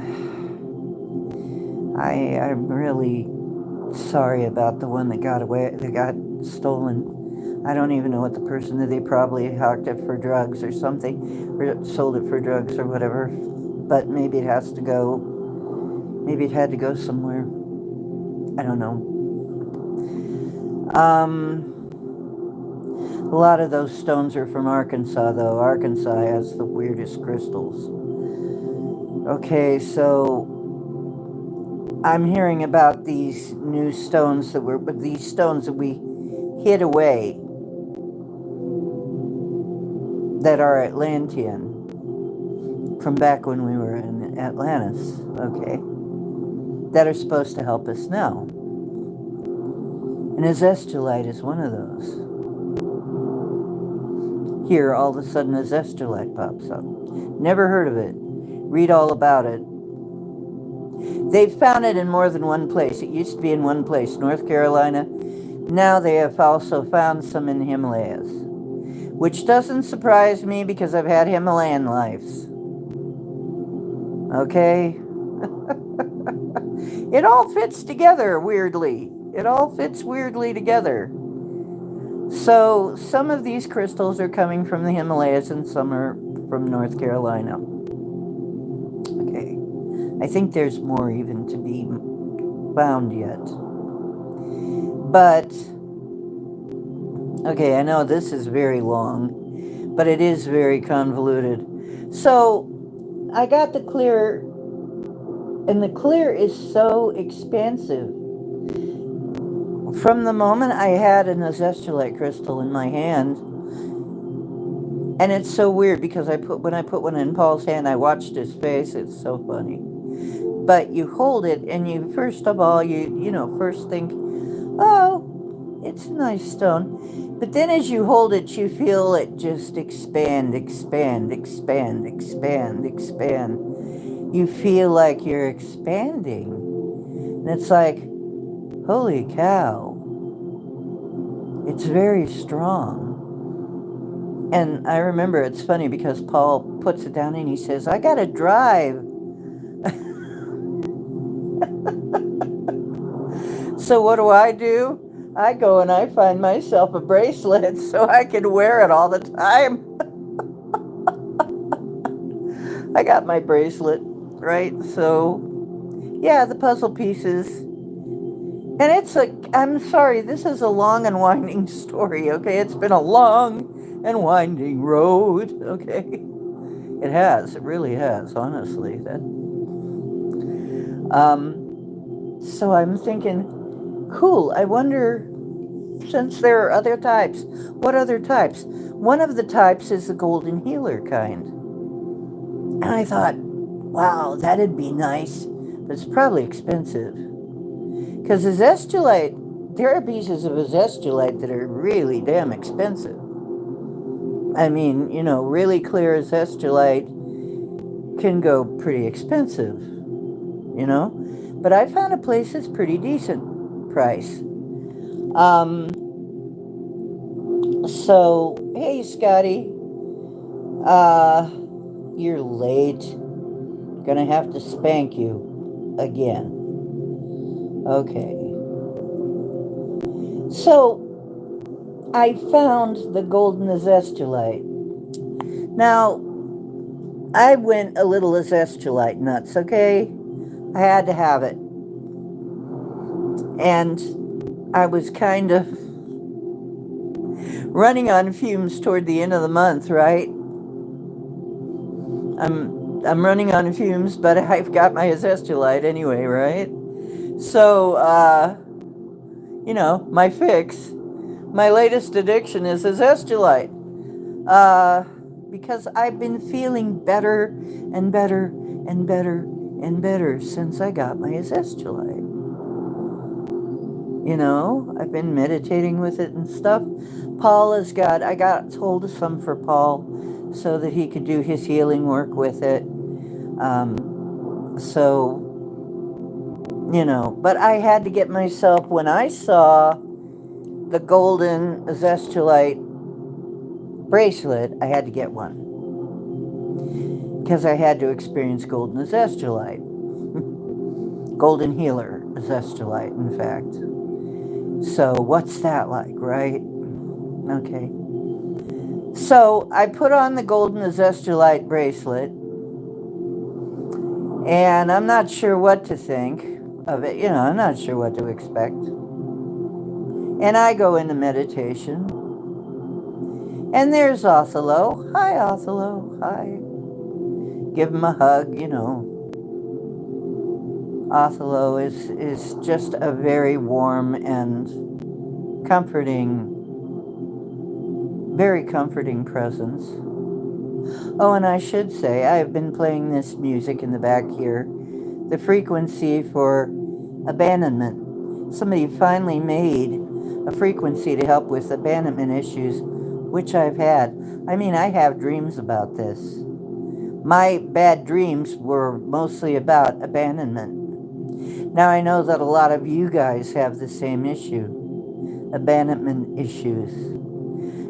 Speaker 1: really sorry about the one that got stolen. I don't even know what the person that they probably hawked it for drugs or something, or sold it for drugs or whatever. But maybe it has to go. Maybe it had to go somewhere. I don't know. A lot of those stones are from Arkansas, though. Arkansas has the weirdest crystals. Okay, so I'm hearing about these new stones that we hid away that are Atlantean from back when we were in Atlantis. Okay, that are supposed to help us now. And a zestulite is one of those. Here, all of a sudden, a zestulite pops up. Never heard of it. Read all about it. They've found it in more than one place. It used to be in one place, North Carolina. Now they have also found some in the Himalayas, which doesn't surprise me because I've had Himalayan lives. Okay? It all fits together, weirdly. It all fits weirdly together. So some of these crystals are coming from the Himalayas and some are from North Carolina. Okay. I think there's more even to be found yet. But, okay, I know this is very long, but it is very convoluted. So I got the clear, and the clear is so expansive. From the moment I had an azestulite crystal in my hand, and it's so weird because when I put one in Paul's hand, I watched his face. It's so funny. But you hold it, and you first of all, you first think, oh, it's a nice stone. But then as you hold it, you feel it just expand, expand, expand, expand, expand. You feel like you're expanding. And it's like, holy cow. It's very strong. And I remember it's funny because Paul puts it down and he says, I gotta drive. So what do? I go and I find myself a bracelet so I can wear it all the time. I got my bracelet, right? So, yeah, the puzzle pieces. And I'm sorry, this is a long and winding story, okay? It's been a long and winding road, okay? It really has, honestly. So I'm thinking, cool, I wonder, since there are other types, what other types? One of the types is the golden healer kind. And I thought, wow, that'd be nice, but it's probably expensive. Because azestulite, there are pieces of azestulite that are really damn expensive. I mean, really clear azestulite can go pretty expensive, But I found a place that's pretty decent price. So, hey, Scotty. You're late. Gonna have to spank you again. Okay. So, I found the golden azestulite. Now, I went a little azestulite nuts, okay? I had to have it. And I was kind of running on fumes toward the end of the month, right? I'm running on fumes, but I've got my azestulite anyway, right? So, my fix, my latest addiction is azestulite. Because I've been feeling better and better and better and better since I got my azestulite. I've been meditating with it and stuff. I got hold of some for Paul so that he could do his healing work with it. But I had to get myself, when I saw the golden azestulite bracelet, I had to get one. Because I had to experience golden azestulite. Golden healer azestulite, in fact. So what's that like, right? Okay. So I put on the golden azestulite bracelet, and I'm not sure what to think of it. I'm not sure what to expect. And I go into meditation. And there's Othello. Hi, Othello. Hi. Give him a hug, Othello is just a very warm and very comforting presence. Oh, and I should say, I've been playing this music in the back here. The frequency for abandonment. Somebody finally made a frequency to help with abandonment issues, which I've had. I mean, I have dreams about this. My bad dreams were mostly about abandonment. Now I know that a lot of you guys have the same issue, abandonment issues.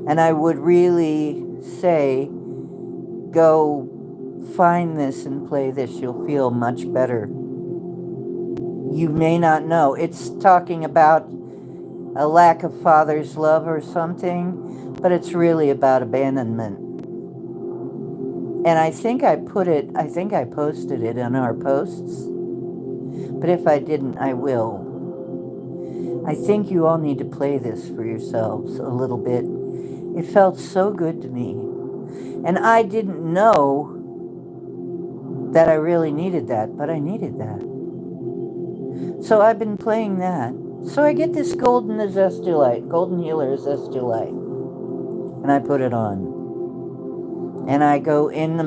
Speaker 1: And I would really say, go find this and play this. You'll feel much better. you may not know. It's talking about a lack of father's love or something, but it's really about abandonment. And I think I posted it on our posts, but if I didn't, I will. I think you all need to play this for yourselves a little bit. It felt so good to me. And I didn't know that I really needed that, but I needed that. So I've been playing that. So I get this golden Zestulite, golden healer Zestulite, and I put it on. And I go into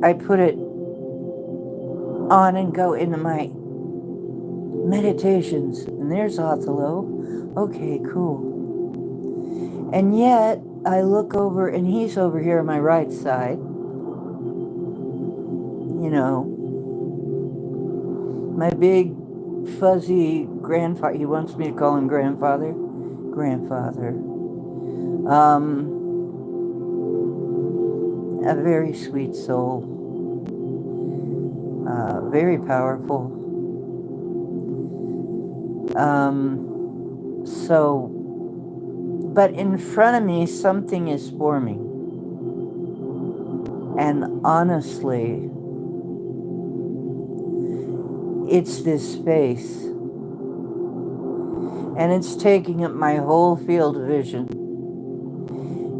Speaker 1: I put it on and go into my meditations. And there's Othello. Okay, cool. And yet, I look over, and he's over here on my right side. You know, my big, fuzzy grandfather. He wants me to call him grandfather. Grandfather. A very sweet soul. Very powerful. But in front of me, something is forming. And honestly, it's this space. And it's taking up my whole field of vision.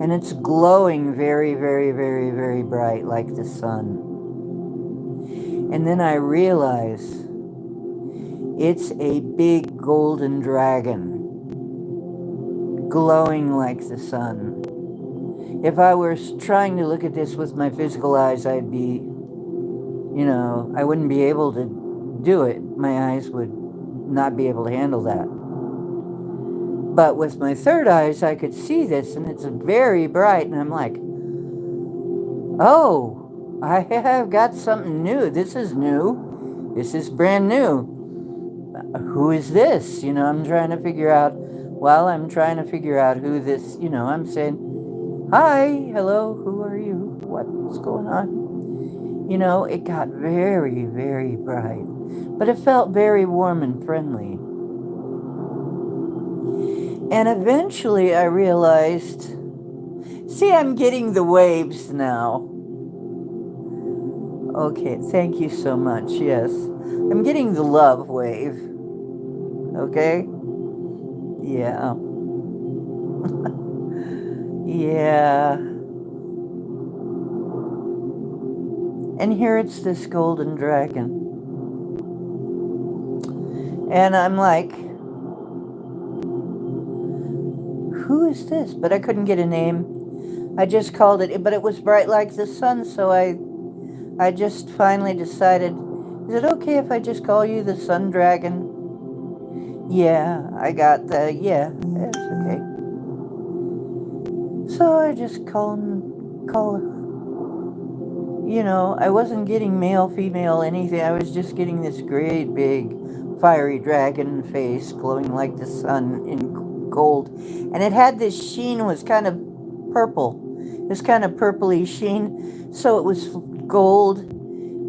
Speaker 1: And it's glowing very, very, very, very bright like the sun. And then I realize it's a big golden dragon glowing like the sun. If I were trying to look at this with my physical eyes, I'd be, I wouldn't be able to do it. My eyes would not be able to handle that. But with my third eyes, I could see this, and it's very bright, and I'm like, oh, I have got something new. This is new. This is brand new. Who is this? I'm trying to figure out, who this, I'm saying, hi, hello, who are you? What's going on? It got very, very bright, but it felt very warm and friendly. And eventually I realized, see, I'm getting the waves now. Okay, thank you so much, yes. I'm getting the love wave. Okay? Yeah. Yeah. And here it's this golden dragon. And I'm like, who is this? But I couldn't get a name. I just called it, but it was bright like the sun, so I just finally decided, is it okay if I just call you the sun dragon? Yeah, yeah, that's okay. So I just call, I wasn't getting male, female, anything. I was just getting this great big fiery dragon face glowing like the sun in gold. And it had this sheen, was kind of purple. This kind of purpley sheen. So it was gold,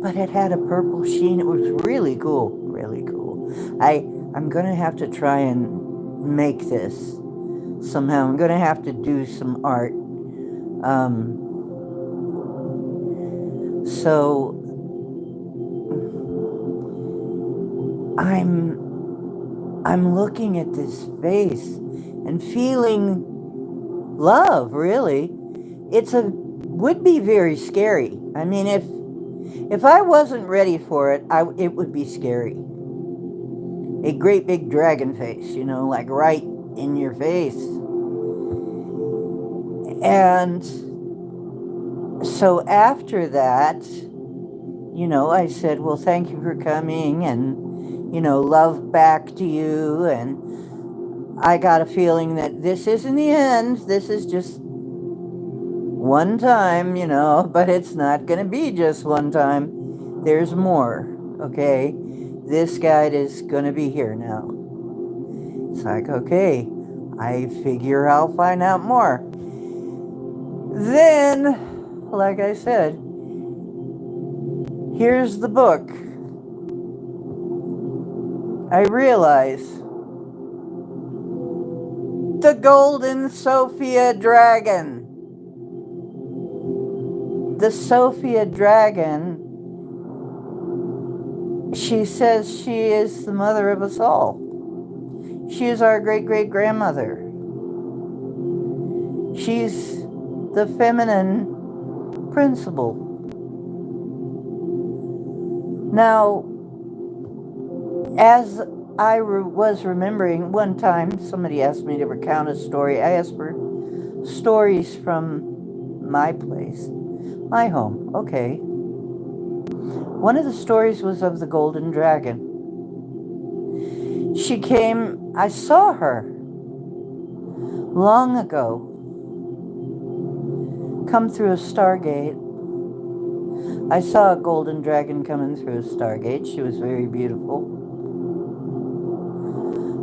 Speaker 1: but it had a purple sheen. It was really cool, really cool. I'm going to have to try and make this somehow. I'm going to have to do some art. So I'm looking at this face and feeling love, really. Would be very scary. I mean, if I wasn't ready for it, it would be scary. A great big dragon face, like right in your face. And so after that, I said, well, thank you for coming, and, love back to you. And I got a feeling that this isn't the end. This is just one time, but it's not going to be just one time. There's more, okay? This guide is going to be here now. It's like, okay, I figure I'll find out more. Then, like I said, here's the book. I realize the golden Sophia dragon. The Sophia dragon, she says she is the mother of us all. She is our great-great-grandmother. She's the feminine principle. Now, as I was remembering, one time somebody asked me to recount a story. I asked for stories from my place, my home. Okay. One of the stories was of the golden dragon. She came, I saw her long ago come through a stargate. I saw a golden dragon coming through a stargate. She was very beautiful.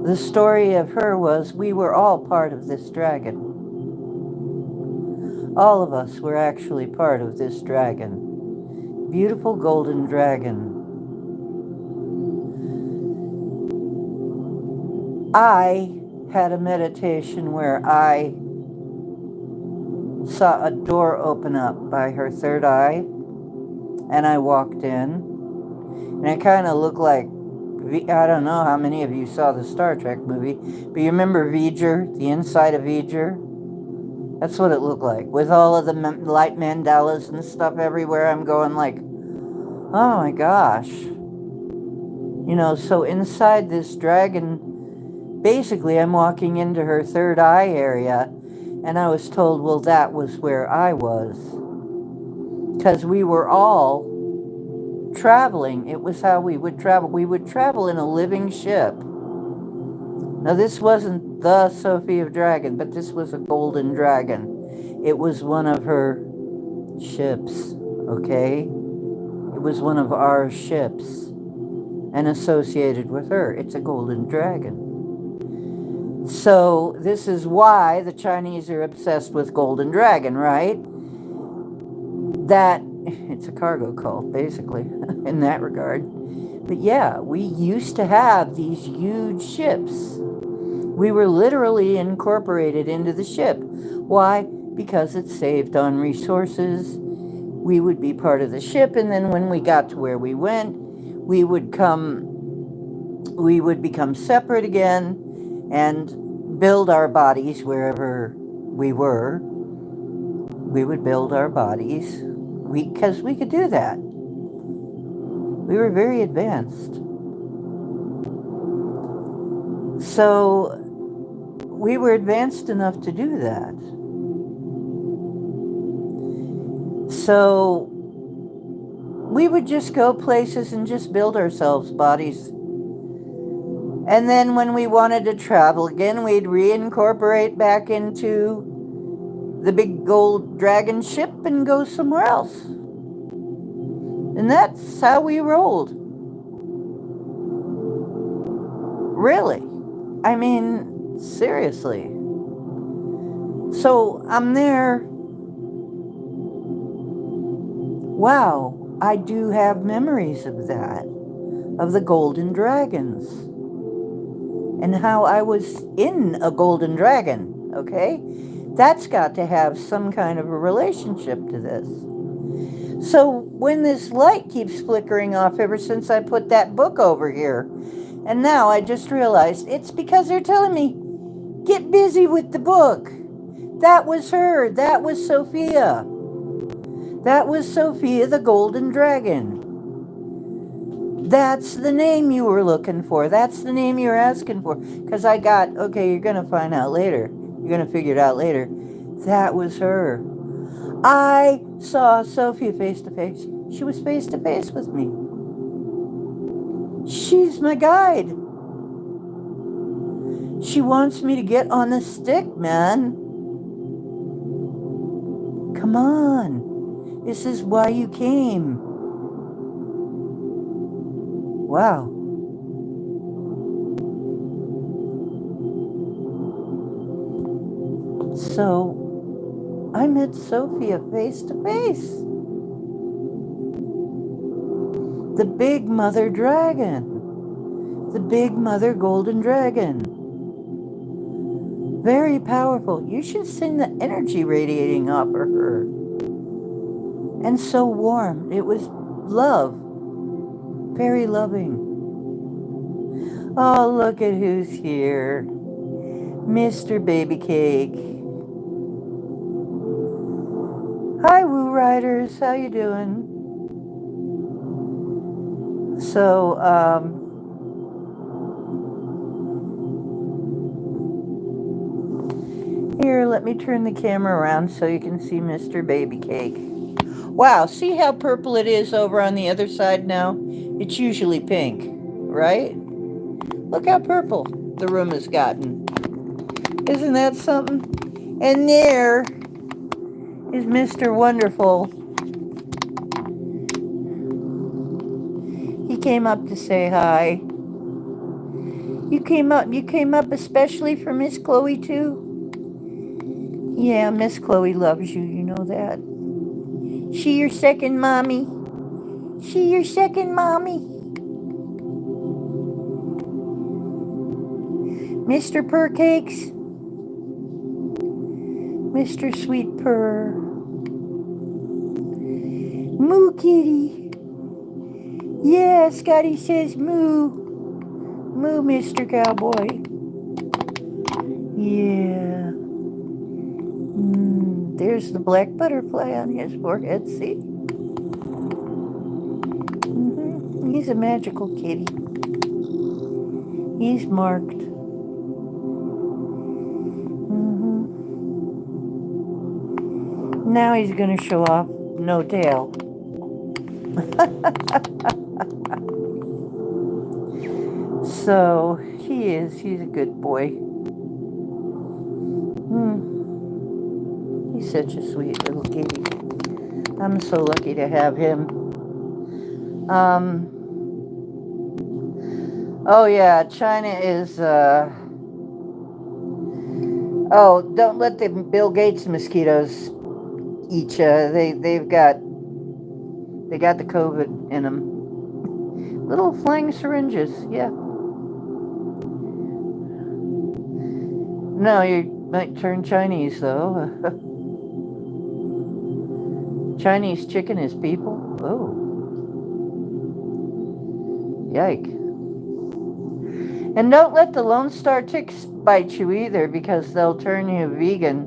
Speaker 1: The story of her was we were all part of this dragon. All of us were actually part of this dragon. Beautiful golden dragon. I had a meditation where I saw a door open up by her third eye, and I walked in, and it kind of looked like, I don't know how many of you saw the Star Trek movie, but you remember V'ger, the inside of V'ger? That's what it looked like, with all of the light mandalas and stuff everywhere. I'm going like, oh my gosh. You know, so inside this dragon, basically I'm walking into her third eye area, and I was told, well, that was where I was. Because we were all traveling. It was how we would travel. We would travel in a living ship. Now, this wasn't the Sophia dragon, but this was a golden dragon. It was one of her ships, okay? It was one of our ships, and associated with her. It's a golden dragon. So this is why the Chinese are obsessed with golden dragon, right? That, it's a cargo cult, basically, in that regard. But yeah, we used to have these huge ships. We were literally incorporated into the ship. Why? Because it saved on resources. We would be part of the ship, and then when we got to where we went, we would become separate again and build our bodies wherever we were. We would build our bodies because we could do that. We were very advanced. So we were advanced enough to do that. So we would just go places and just build ourselves bodies. And then when we wanted to travel again, we'd reincorporate back into the big gold dragon ship and go somewhere else. And that's how we rolled. Really. I mean, seriously. So I'm there. Wow, I do have memories of that, of the golden dragons, and how I was in a golden dragon, okay? That's got to have some kind of a relationship to this. So when this light keeps flickering off ever since I put that book over here, and now I just realized it's because they're telling me, get busy with the book. That was her. That was Sophia. That was Sophia the Golden Dragon. That's the name you were looking for. That's the name you were asking for. Because I got, okay, you're going to find out later. You're going to figure it out later. That was her. I saw Sophia face to face. She was face to face with me. She's my guide. She wants me to get on the stick, man. Come on. This is why you came. Wow. So, I met Sophia face to face. The big mother dragon. The big mother golden dragon. Very powerful. You should sing the energy radiating off of her. And so warm. It was love. Very loving. Oh, look at who's here. Mr. Baby Cake. Hi, Woo Riders. How you doing? So, here, let me turn the camera around so you can see Mr. Baby Cake. Wow, see how purple it is over on the other side now? It's usually pink, right? Look how purple the room has gotten. Isn't that something? And there is Mr. Wonderful. He came up to say hi. You came up especially for Miss Chloe too? Yeah, Miss Chloe loves you, you know that. She your second mommy? She your second mommy? Mr. Purrcakes? Mr. Sweet Purr? Moo kitty? Yeah, Scotty says moo. Moo, Mr. Cowboy. Yeah. There's the black butterfly on his forehead, see? He's a magical kitty. He's marked. Now he's going to show off no tail. So, he's a good boy. He's such a sweet little kitty. I'm so lucky to have him. Oh yeah, China is, oh, don't let the Bill Gates mosquitoes eat you. They got the COVID in them. Little flying syringes, yeah. No, you might turn Chinese though. Chinese chicken is people? Oh. Yike. And don't let the Lone Star ticks bite you either, because they'll turn you vegan.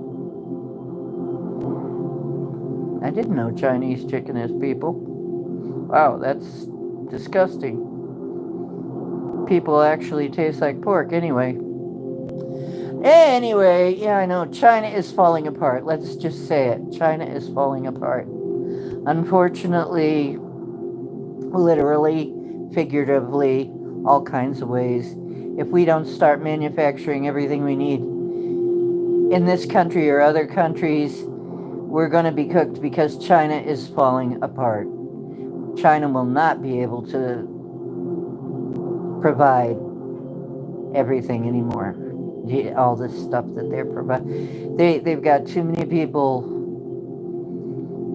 Speaker 1: I didn't know Chinese chicken is people. Wow, that's disgusting. People actually taste like pork anyway. Anyway, yeah, I know. China is falling apart. Let's just say it. China is falling apart. Unfortunately, literally, figuratively, all kinds of ways. If we don't start manufacturing everything we need in this country or other countries, we're going to be cooked, because China is falling apart. China will not be able to provide everything anymore. All this stuff that they're providing. They've got too many people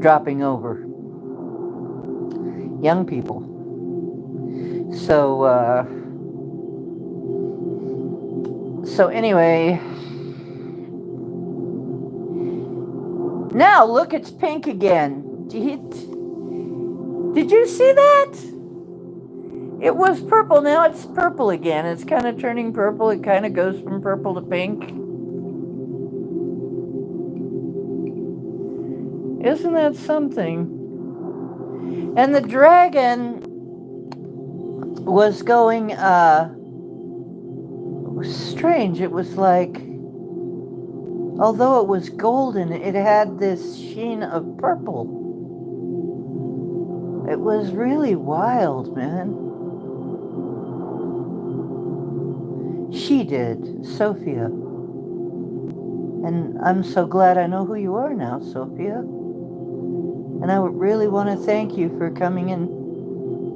Speaker 1: dropping over. Young people. So anyway, now look, it's pink again. Did you see that? It was purple, now it's purple again. It's kind of turning purple. It kind of goes from purple to pink. Isn't that something? And the dragon was going, it was strange. It was like, although it was golden, it had this sheen of purple. It was really wild, man. She did, Sophia. And I'm so glad I know who you are now, Sophia. And I would really want to thank you for coming and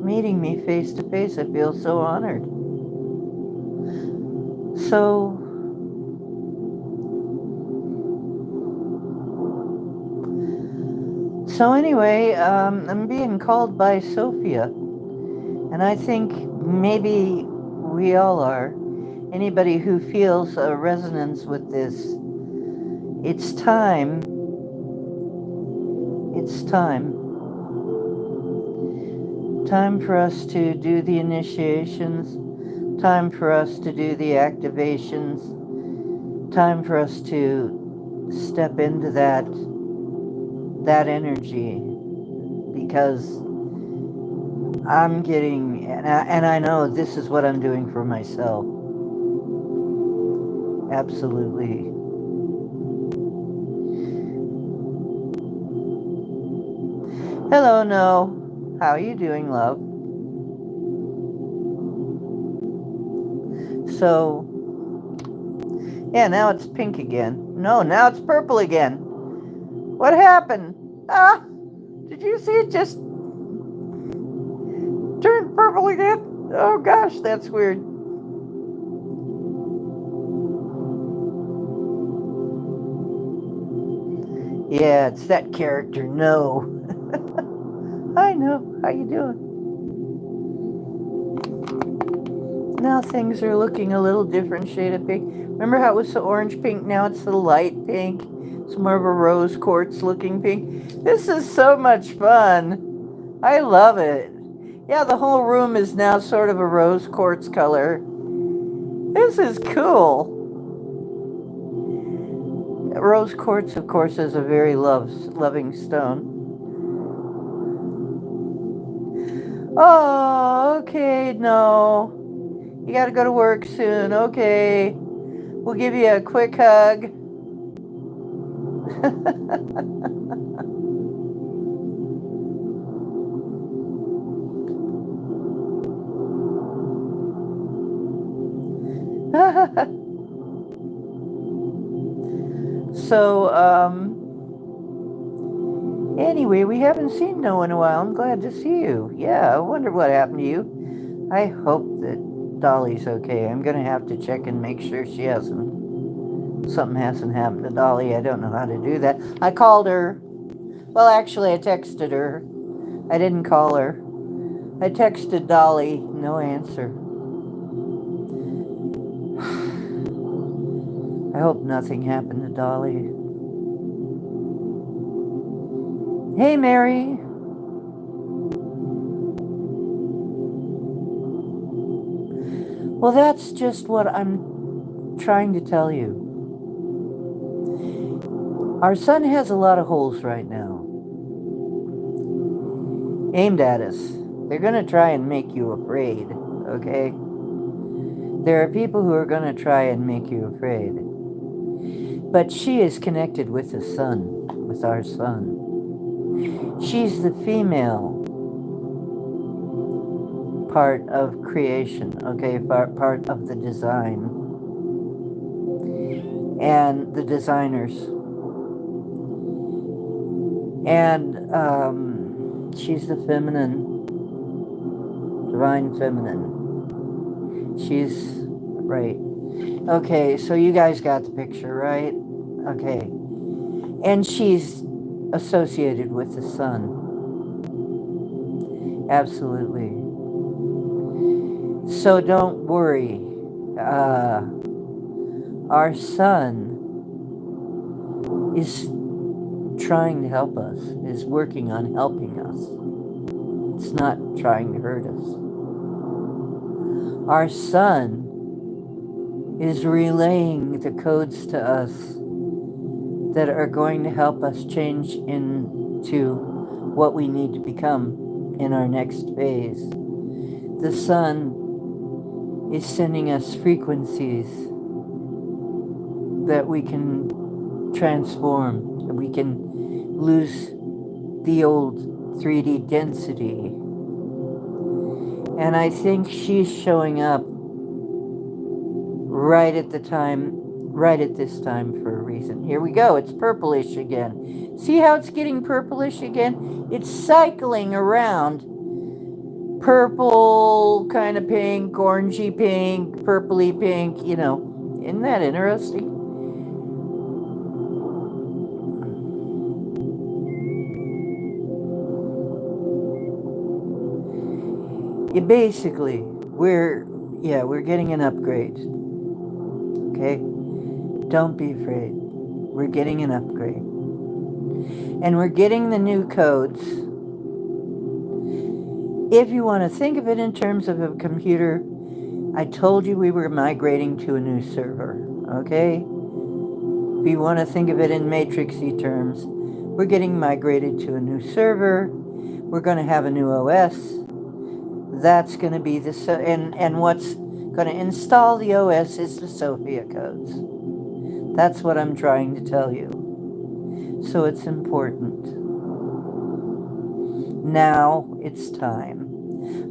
Speaker 1: meeting me face to face. I feel so honored. So anyway, I'm being called by Sophia. And I think maybe We all are. Anybody who feels a resonance with this, it's time. It's time. Time for us to do the initiations. Time for us to do the activations. Time for us to step into that energy, because I'm getting, and I know this is what I'm doing for myself. Absolutely. Hello, No. How are you doing, love? So, yeah, now it's pink again. No, now it's purple again. What happened? Ah, did you see it just turn purple again? Oh gosh, that's weird. Yeah, it's that character, No. Hi, No. How you doing? Now things are looking a little different shade of pink. Remember how it was the orange pink? Now it's the light pink. It's more of a rose quartz looking pink. This is so much fun. I love it. Yeah, the whole room is now sort of a rose quartz color. This is cool. Rose quartz, of course, is a very loving stone. Oh, okay, No. You gotta go to work soon. Okay. We'll give you a quick hug. So, anyway, we haven't seen No in a while. I'm glad to see you. Yeah, I wonder what happened to you. I hope that Dolly's okay. I'm gonna have to check and make sure something hasn't happened to Dolly. I don't know how to do that. I called her. Well, actually, I texted her. I didn't call her. I texted Dolly. No answer. I hope nothing happened to Dolly. Hey, Mary. Well, that's just what I'm trying to tell you. Our sun has a lot of holes right now, aimed at us. They're going to try and make you afraid, okay? There are people who are going to try and make you afraid. But she is connected with the sun, with our sun. She's the female part of creation, okay? Part of the design. And the designers. And she's the feminine, divine feminine. She's, right. Okay, so you guys got the picture, right? Okay. And she's associated with the sun. Absolutely. So don't worry. Our sun is trying to help us, is working on helping us. It's not trying to hurt us. Our sun is relaying the codes to us that are going to help us change into what we need to become in our next phase. The sun is sending us frequencies that we can transform, that we can lose the old 3D density. And I think she's showing up right at this time for a reason. Here we go. It's purplish again. See how it's getting purplish again? It's cycling around. Purple, kind of pink, orangey pink, purpley pink, you know. Isn't that interesting? Basically, Yeah, we're getting an upgrade. Okay? Don't be afraid. We're getting an upgrade. And we're getting the new codes. If you want to think of it in terms of a computer, I told you we were migrating to a new server. Okay? If you want to think of it in matrixy terms, we're getting migrated to a new server. We're going to have a new OS. That's going to be the... And what's going to install the OS is the Sophia codes. That's what I'm trying to tell you. So it's important. Now it's time.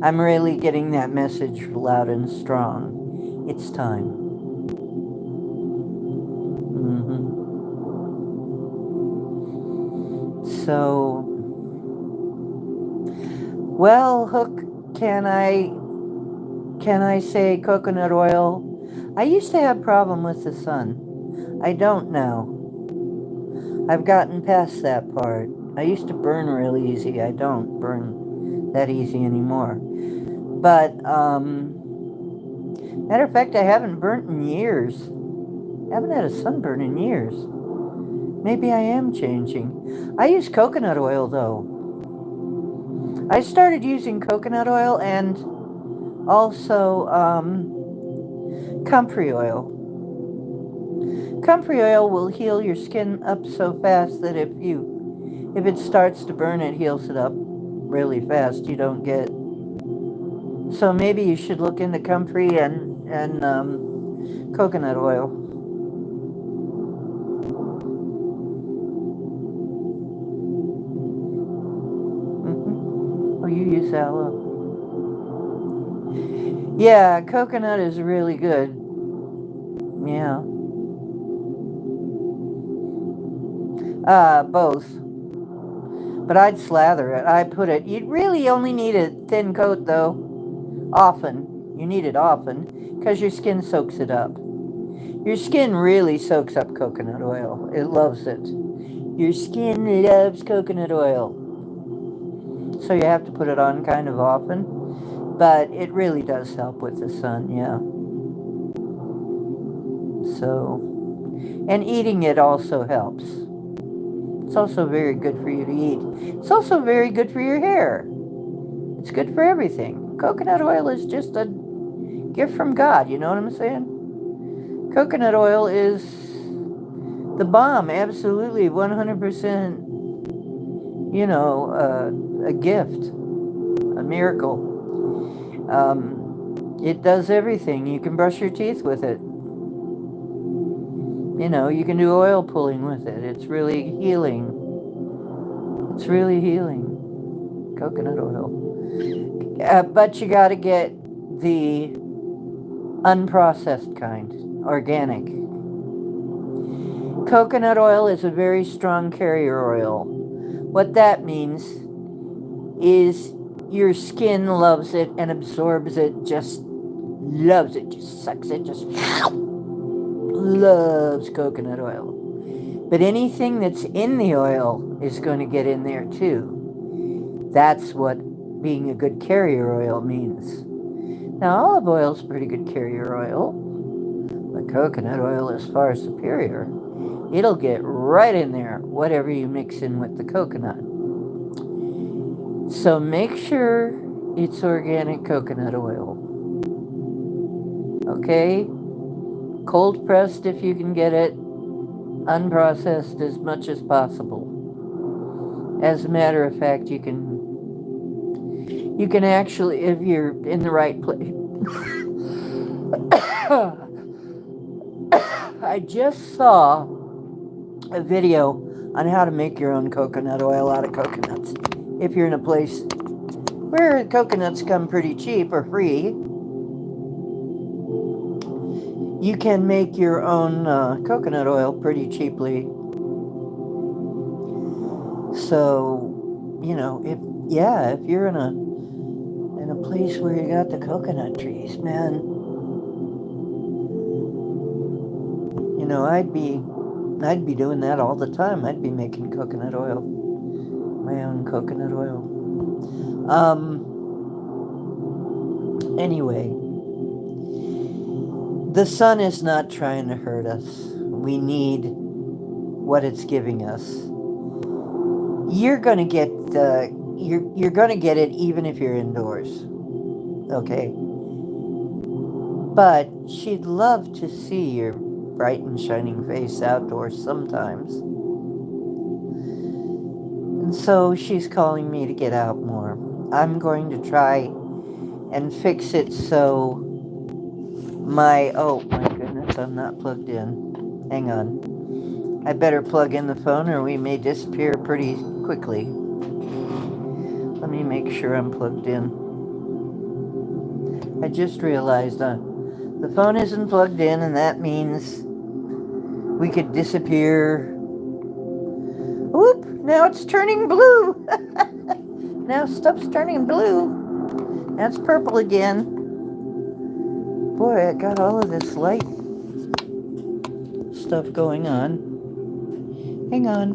Speaker 1: I'm really getting that message loud and strong. It's time. So, well, Hook, can I say coconut oil? I used to have problem with the sun. I don't now. I've gotten past that part. I used to burn really easy. I don't burn that easy anymore. But, matter of fact, I haven't burnt in years. I haven't had a sunburn in years. Maybe I am changing. I use coconut oil, though. I started using coconut oil and also comfrey oil. Comfrey oil will heal your skin up so fast that if it starts to burn, it heals it up really fast. You don't get... So maybe you should look into comfrey and coconut oil. Oh, you use aloe. Yeah, coconut is really good. Yeah. Both. But I'd slather it. I put it... You really only need a thin coat, though. Often. You need it often, because your skin soaks it up. Your skin really soaks up coconut oil. It loves it. Your skin loves coconut oil. So you have to put it on kind of often. But it really does help with the sun, yeah. So, and eating it also helps. It's also very good for you to eat. It's also very good for your hair. It's good for everything. Coconut oil is just a gift from God, you know what I'm saying? Coconut oil is the bomb, absolutely, 100%, you know, a gift, a miracle. It does everything. You can brush your teeth with it. You know, you can do oil pulling with it. It's really healing. It's really healing. Coconut oil. But you got to get the unprocessed kind, organic. Coconut oil is a very strong carrier oil. What that means is your skin loves it and absorbs it, just loves it, just sucks it, just loves coconut oil. But anything that's in the oil is going to get in there too. That's what being a good carrier oil means. Now, olive oil is pretty good carrier oil, but coconut oil is far superior. It'll get right in there, whatever you mix in with the coconut. So make sure it's organic coconut oil. Okay? Cold pressed if you can get it. Unprocessed as much as possible. As a matter of fact, you can actually, if you're in the right place. I just saw a video on how to make your own coconut oil out of coconuts. If you're in a place where coconuts come pretty cheap or free, you can make your own coconut oil pretty cheaply. So, you know, if you're in a place where you got the coconut trees, man, you know, I'd be doing that all the time. I'd be making coconut oil, my own coconut oil. Anyway, The sun is not trying to hurt us. We need what it's giving us. You're gonna get you're gonna get it even if you're indoors. Okay. But she'd love to see your bright and shining face outdoors sometimes. And so she's calling me to get out more. I'm going to try and fix it so oh my goodness, I'm not plugged in. Hang on. I better plug in the phone or we may disappear pretty quickly. Let me make sure I'm plugged in. I just realized the phone isn't plugged in, and that means we could disappear. Whoop! Now it's turning blue. Now stuff's turning blue. That's purple again. Boy, I got all of this light stuff going on. Hang on.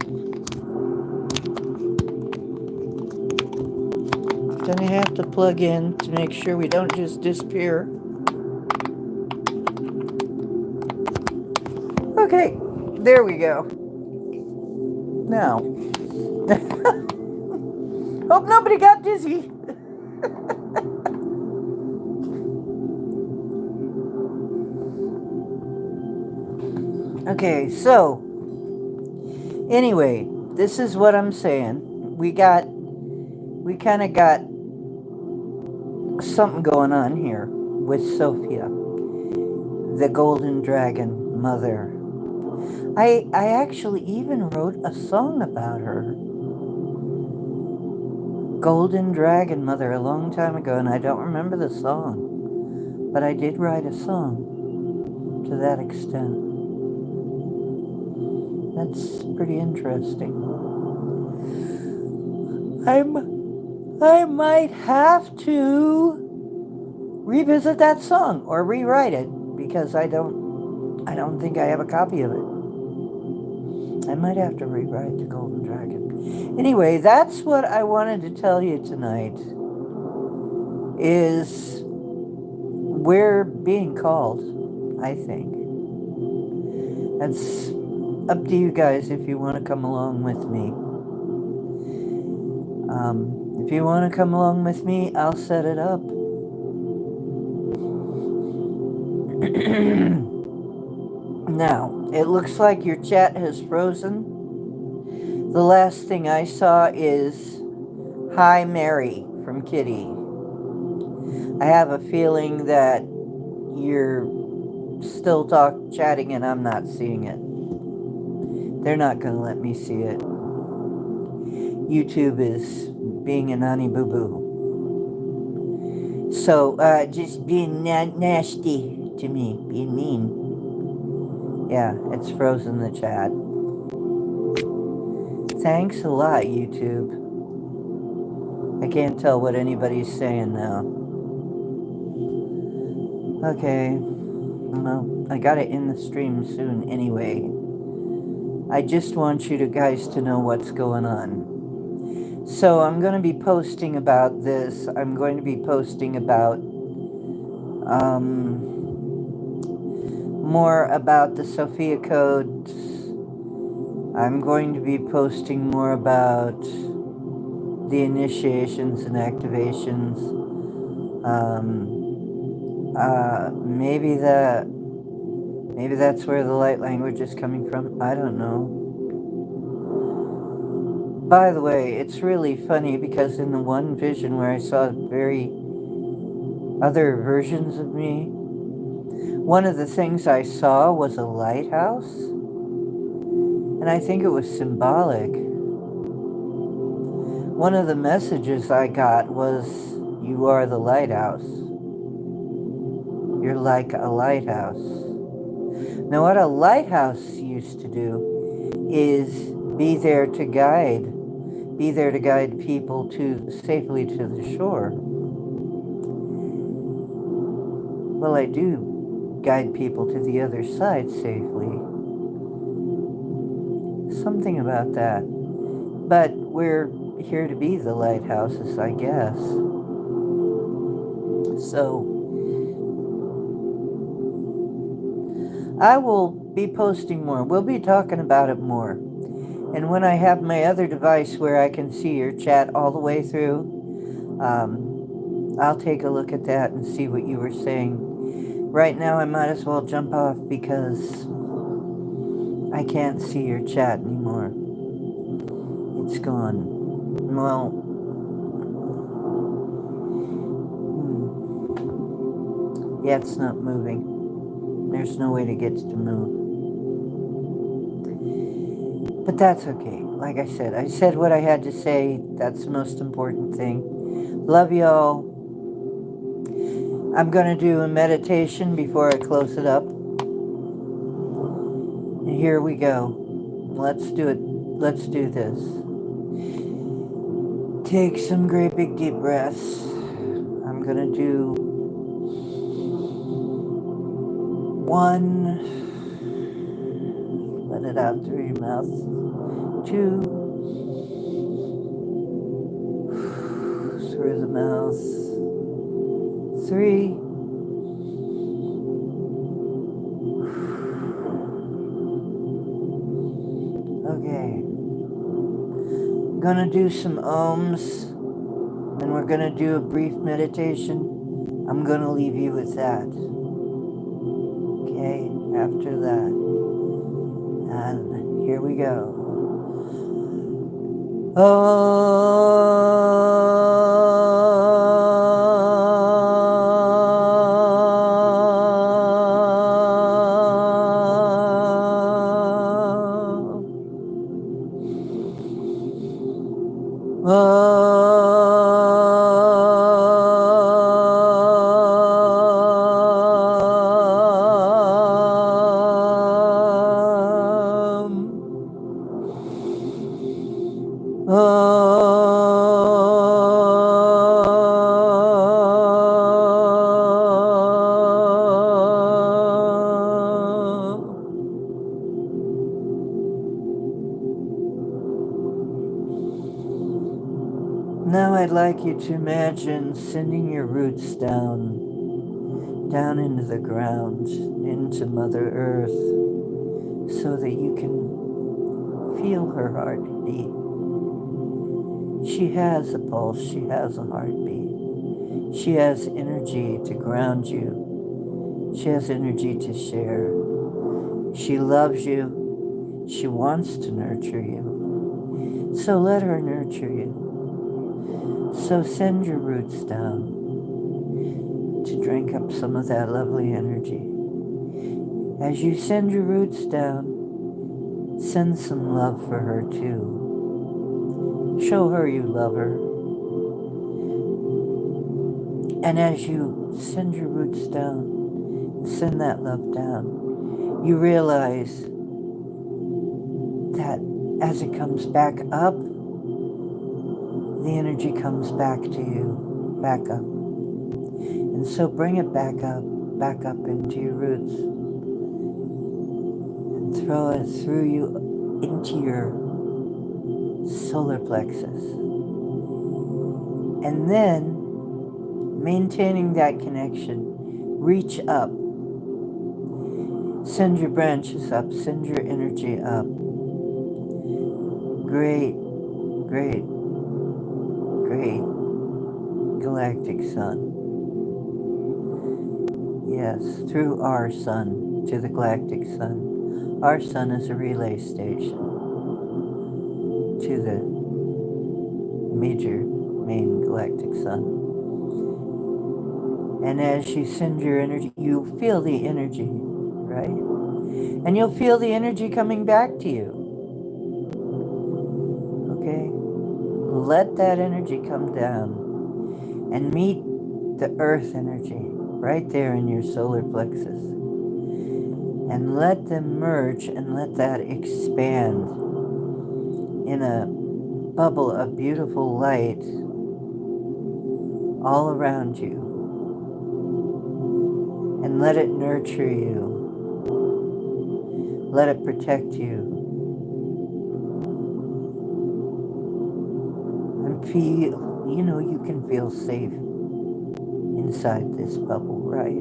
Speaker 1: Gonna have to plug in to make sure we don't just disappear. Okay, there we go. Now, hope nobody got dizzy. Okay, so anyway, this is what I'm saying. We kind of got something going on here with Sophia, the golden dragon mother. I actually even wrote a song about her. Golden Dragon Mother a long time ago, and I don't remember the song, but I did write a song to that extent. That's pretty interesting. I might have to revisit that song or rewrite it because I don't think I have a copy of it. I might have to rewrite the Golden Dragon. Anyway, that's what I wanted to tell you tonight. Is we're being called, I think. That's up to you guys if you want to come along with me. If you want to come along with me, I'll set it up. Now, it looks like your chat has frozen. The last thing I saw is Hi Mary from Kitty. I have a feeling that you're still chatting and I'm not seeing it. They're not going to let me see it. YouTube is being a nanny boo-boo. So, just being nasty to me, being mean. Yeah, it's frozen the chat. Thanks a lot, YouTube. I can't tell what anybody's saying now. Okay. Well, I gotta end the stream soon anyway. I just want you guys to know what's going on. So I'm going to be posting about this. I'm going to be posting about more about the Sophia codes. I'm going to be posting more about the initiations and activations. Maybe that's where the light language is coming from. I don't know. By the way, it's really funny because in the one vision where I saw very other versions of me, one of the things I saw was a lighthouse. And I think it was symbolic. One of the messages I got was, you are the lighthouse. You're like a lighthouse. Now, what a lighthouse used to do is be there to guide people safely to the shore. Well, I do guide people to the other side safely. Something about that. But we're here to be the lighthouses, I guess. So, I will be posting more. We'll be talking about it more. And when I have my other device where I can see your chat all the way through, I'll take a look at that and see what you were saying. Right now, I might as well jump off because I can't see your chat anymore. It's gone. Well, yeah, it's not moving. There's no way to get it to move. But that's okay. Like I said what I had to say. That's the most important thing. Love y'all. I'm going to do a meditation before I close it up. And here we go. Let's do it. Let's do this. Take some great big deep breaths. I'm going to do 1. Let it out through your mouth. 2. Through the mouth. 3. Okay. Gonna do some ohms, and we're gonna do a brief meditation. I'm gonna leave you with that. Okay, after that. And here we go. Now I'd like you to imagine sending your roots down into the ground, into Mother Earth, so that you can feel her heartbeat. She has a pulse, she has a heartbeat. She has energy to ground you. She has energy to share. She loves you. She wants to nurture you. So let her nurture you. So send your roots down to drink up some of that lovely energy. As you send your roots down, send some love for her too. Show her you love her. And as you send your roots down, send that love down, you realize that as it comes back up, the energy comes back to you, back up. And so bring it back up into your roots. And throw it through you into your solar plexus. And then, maintaining that connection, reach up. Send your branches up, send your energy up. Great, great, great galactic sun. Yes, through our sun to the galactic sun. Our sun is a relay station to the main galactic sun. And as you send your energy, you feel the energy, right? And you'll feel the energy coming back to you. Okay? Let that energy come down and meet the earth energy right there in your solar plexus. And let them merge and let that expand in a bubble of beautiful light all around you. And let it nurture you. Let it protect you. And feel, you can feel safe inside this bubble, right?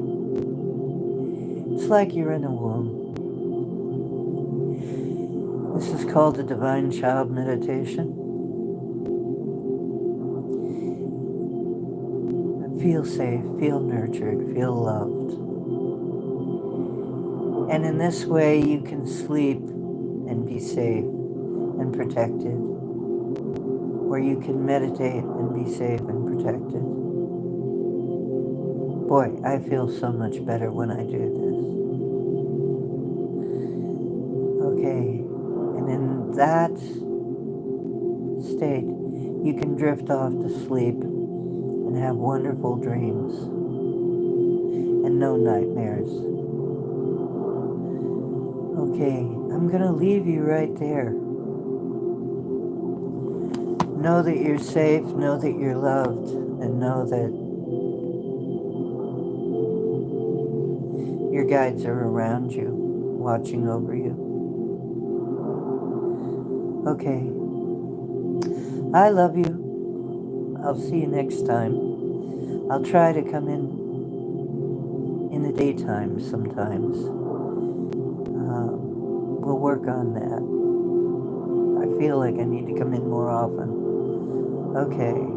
Speaker 1: It's like you're in a womb. This is called the Divine Child Meditation. Feel safe, feel nurtured, feel loved. And in this way, you can sleep and be safe and protected. Or you can meditate and be safe and protected. Boy, I feel so much better when I do this. Okay, and in that state, you can drift off to sleep and have wonderful dreams and no nightmares. Okay, I'm gonna leave you right there. Know that you're safe, know that you're loved, and know that your guides are around you, watching over you. Okay, I love you. I'll see you next time. I'll try to come in the daytime sometimes. We'll work on that. I feel like I need to come in more often. Okay.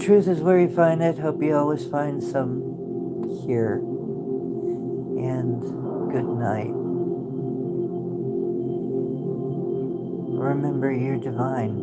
Speaker 1: Truth is where you find it. Hope you always find some here. And good night. Remember, you're divine.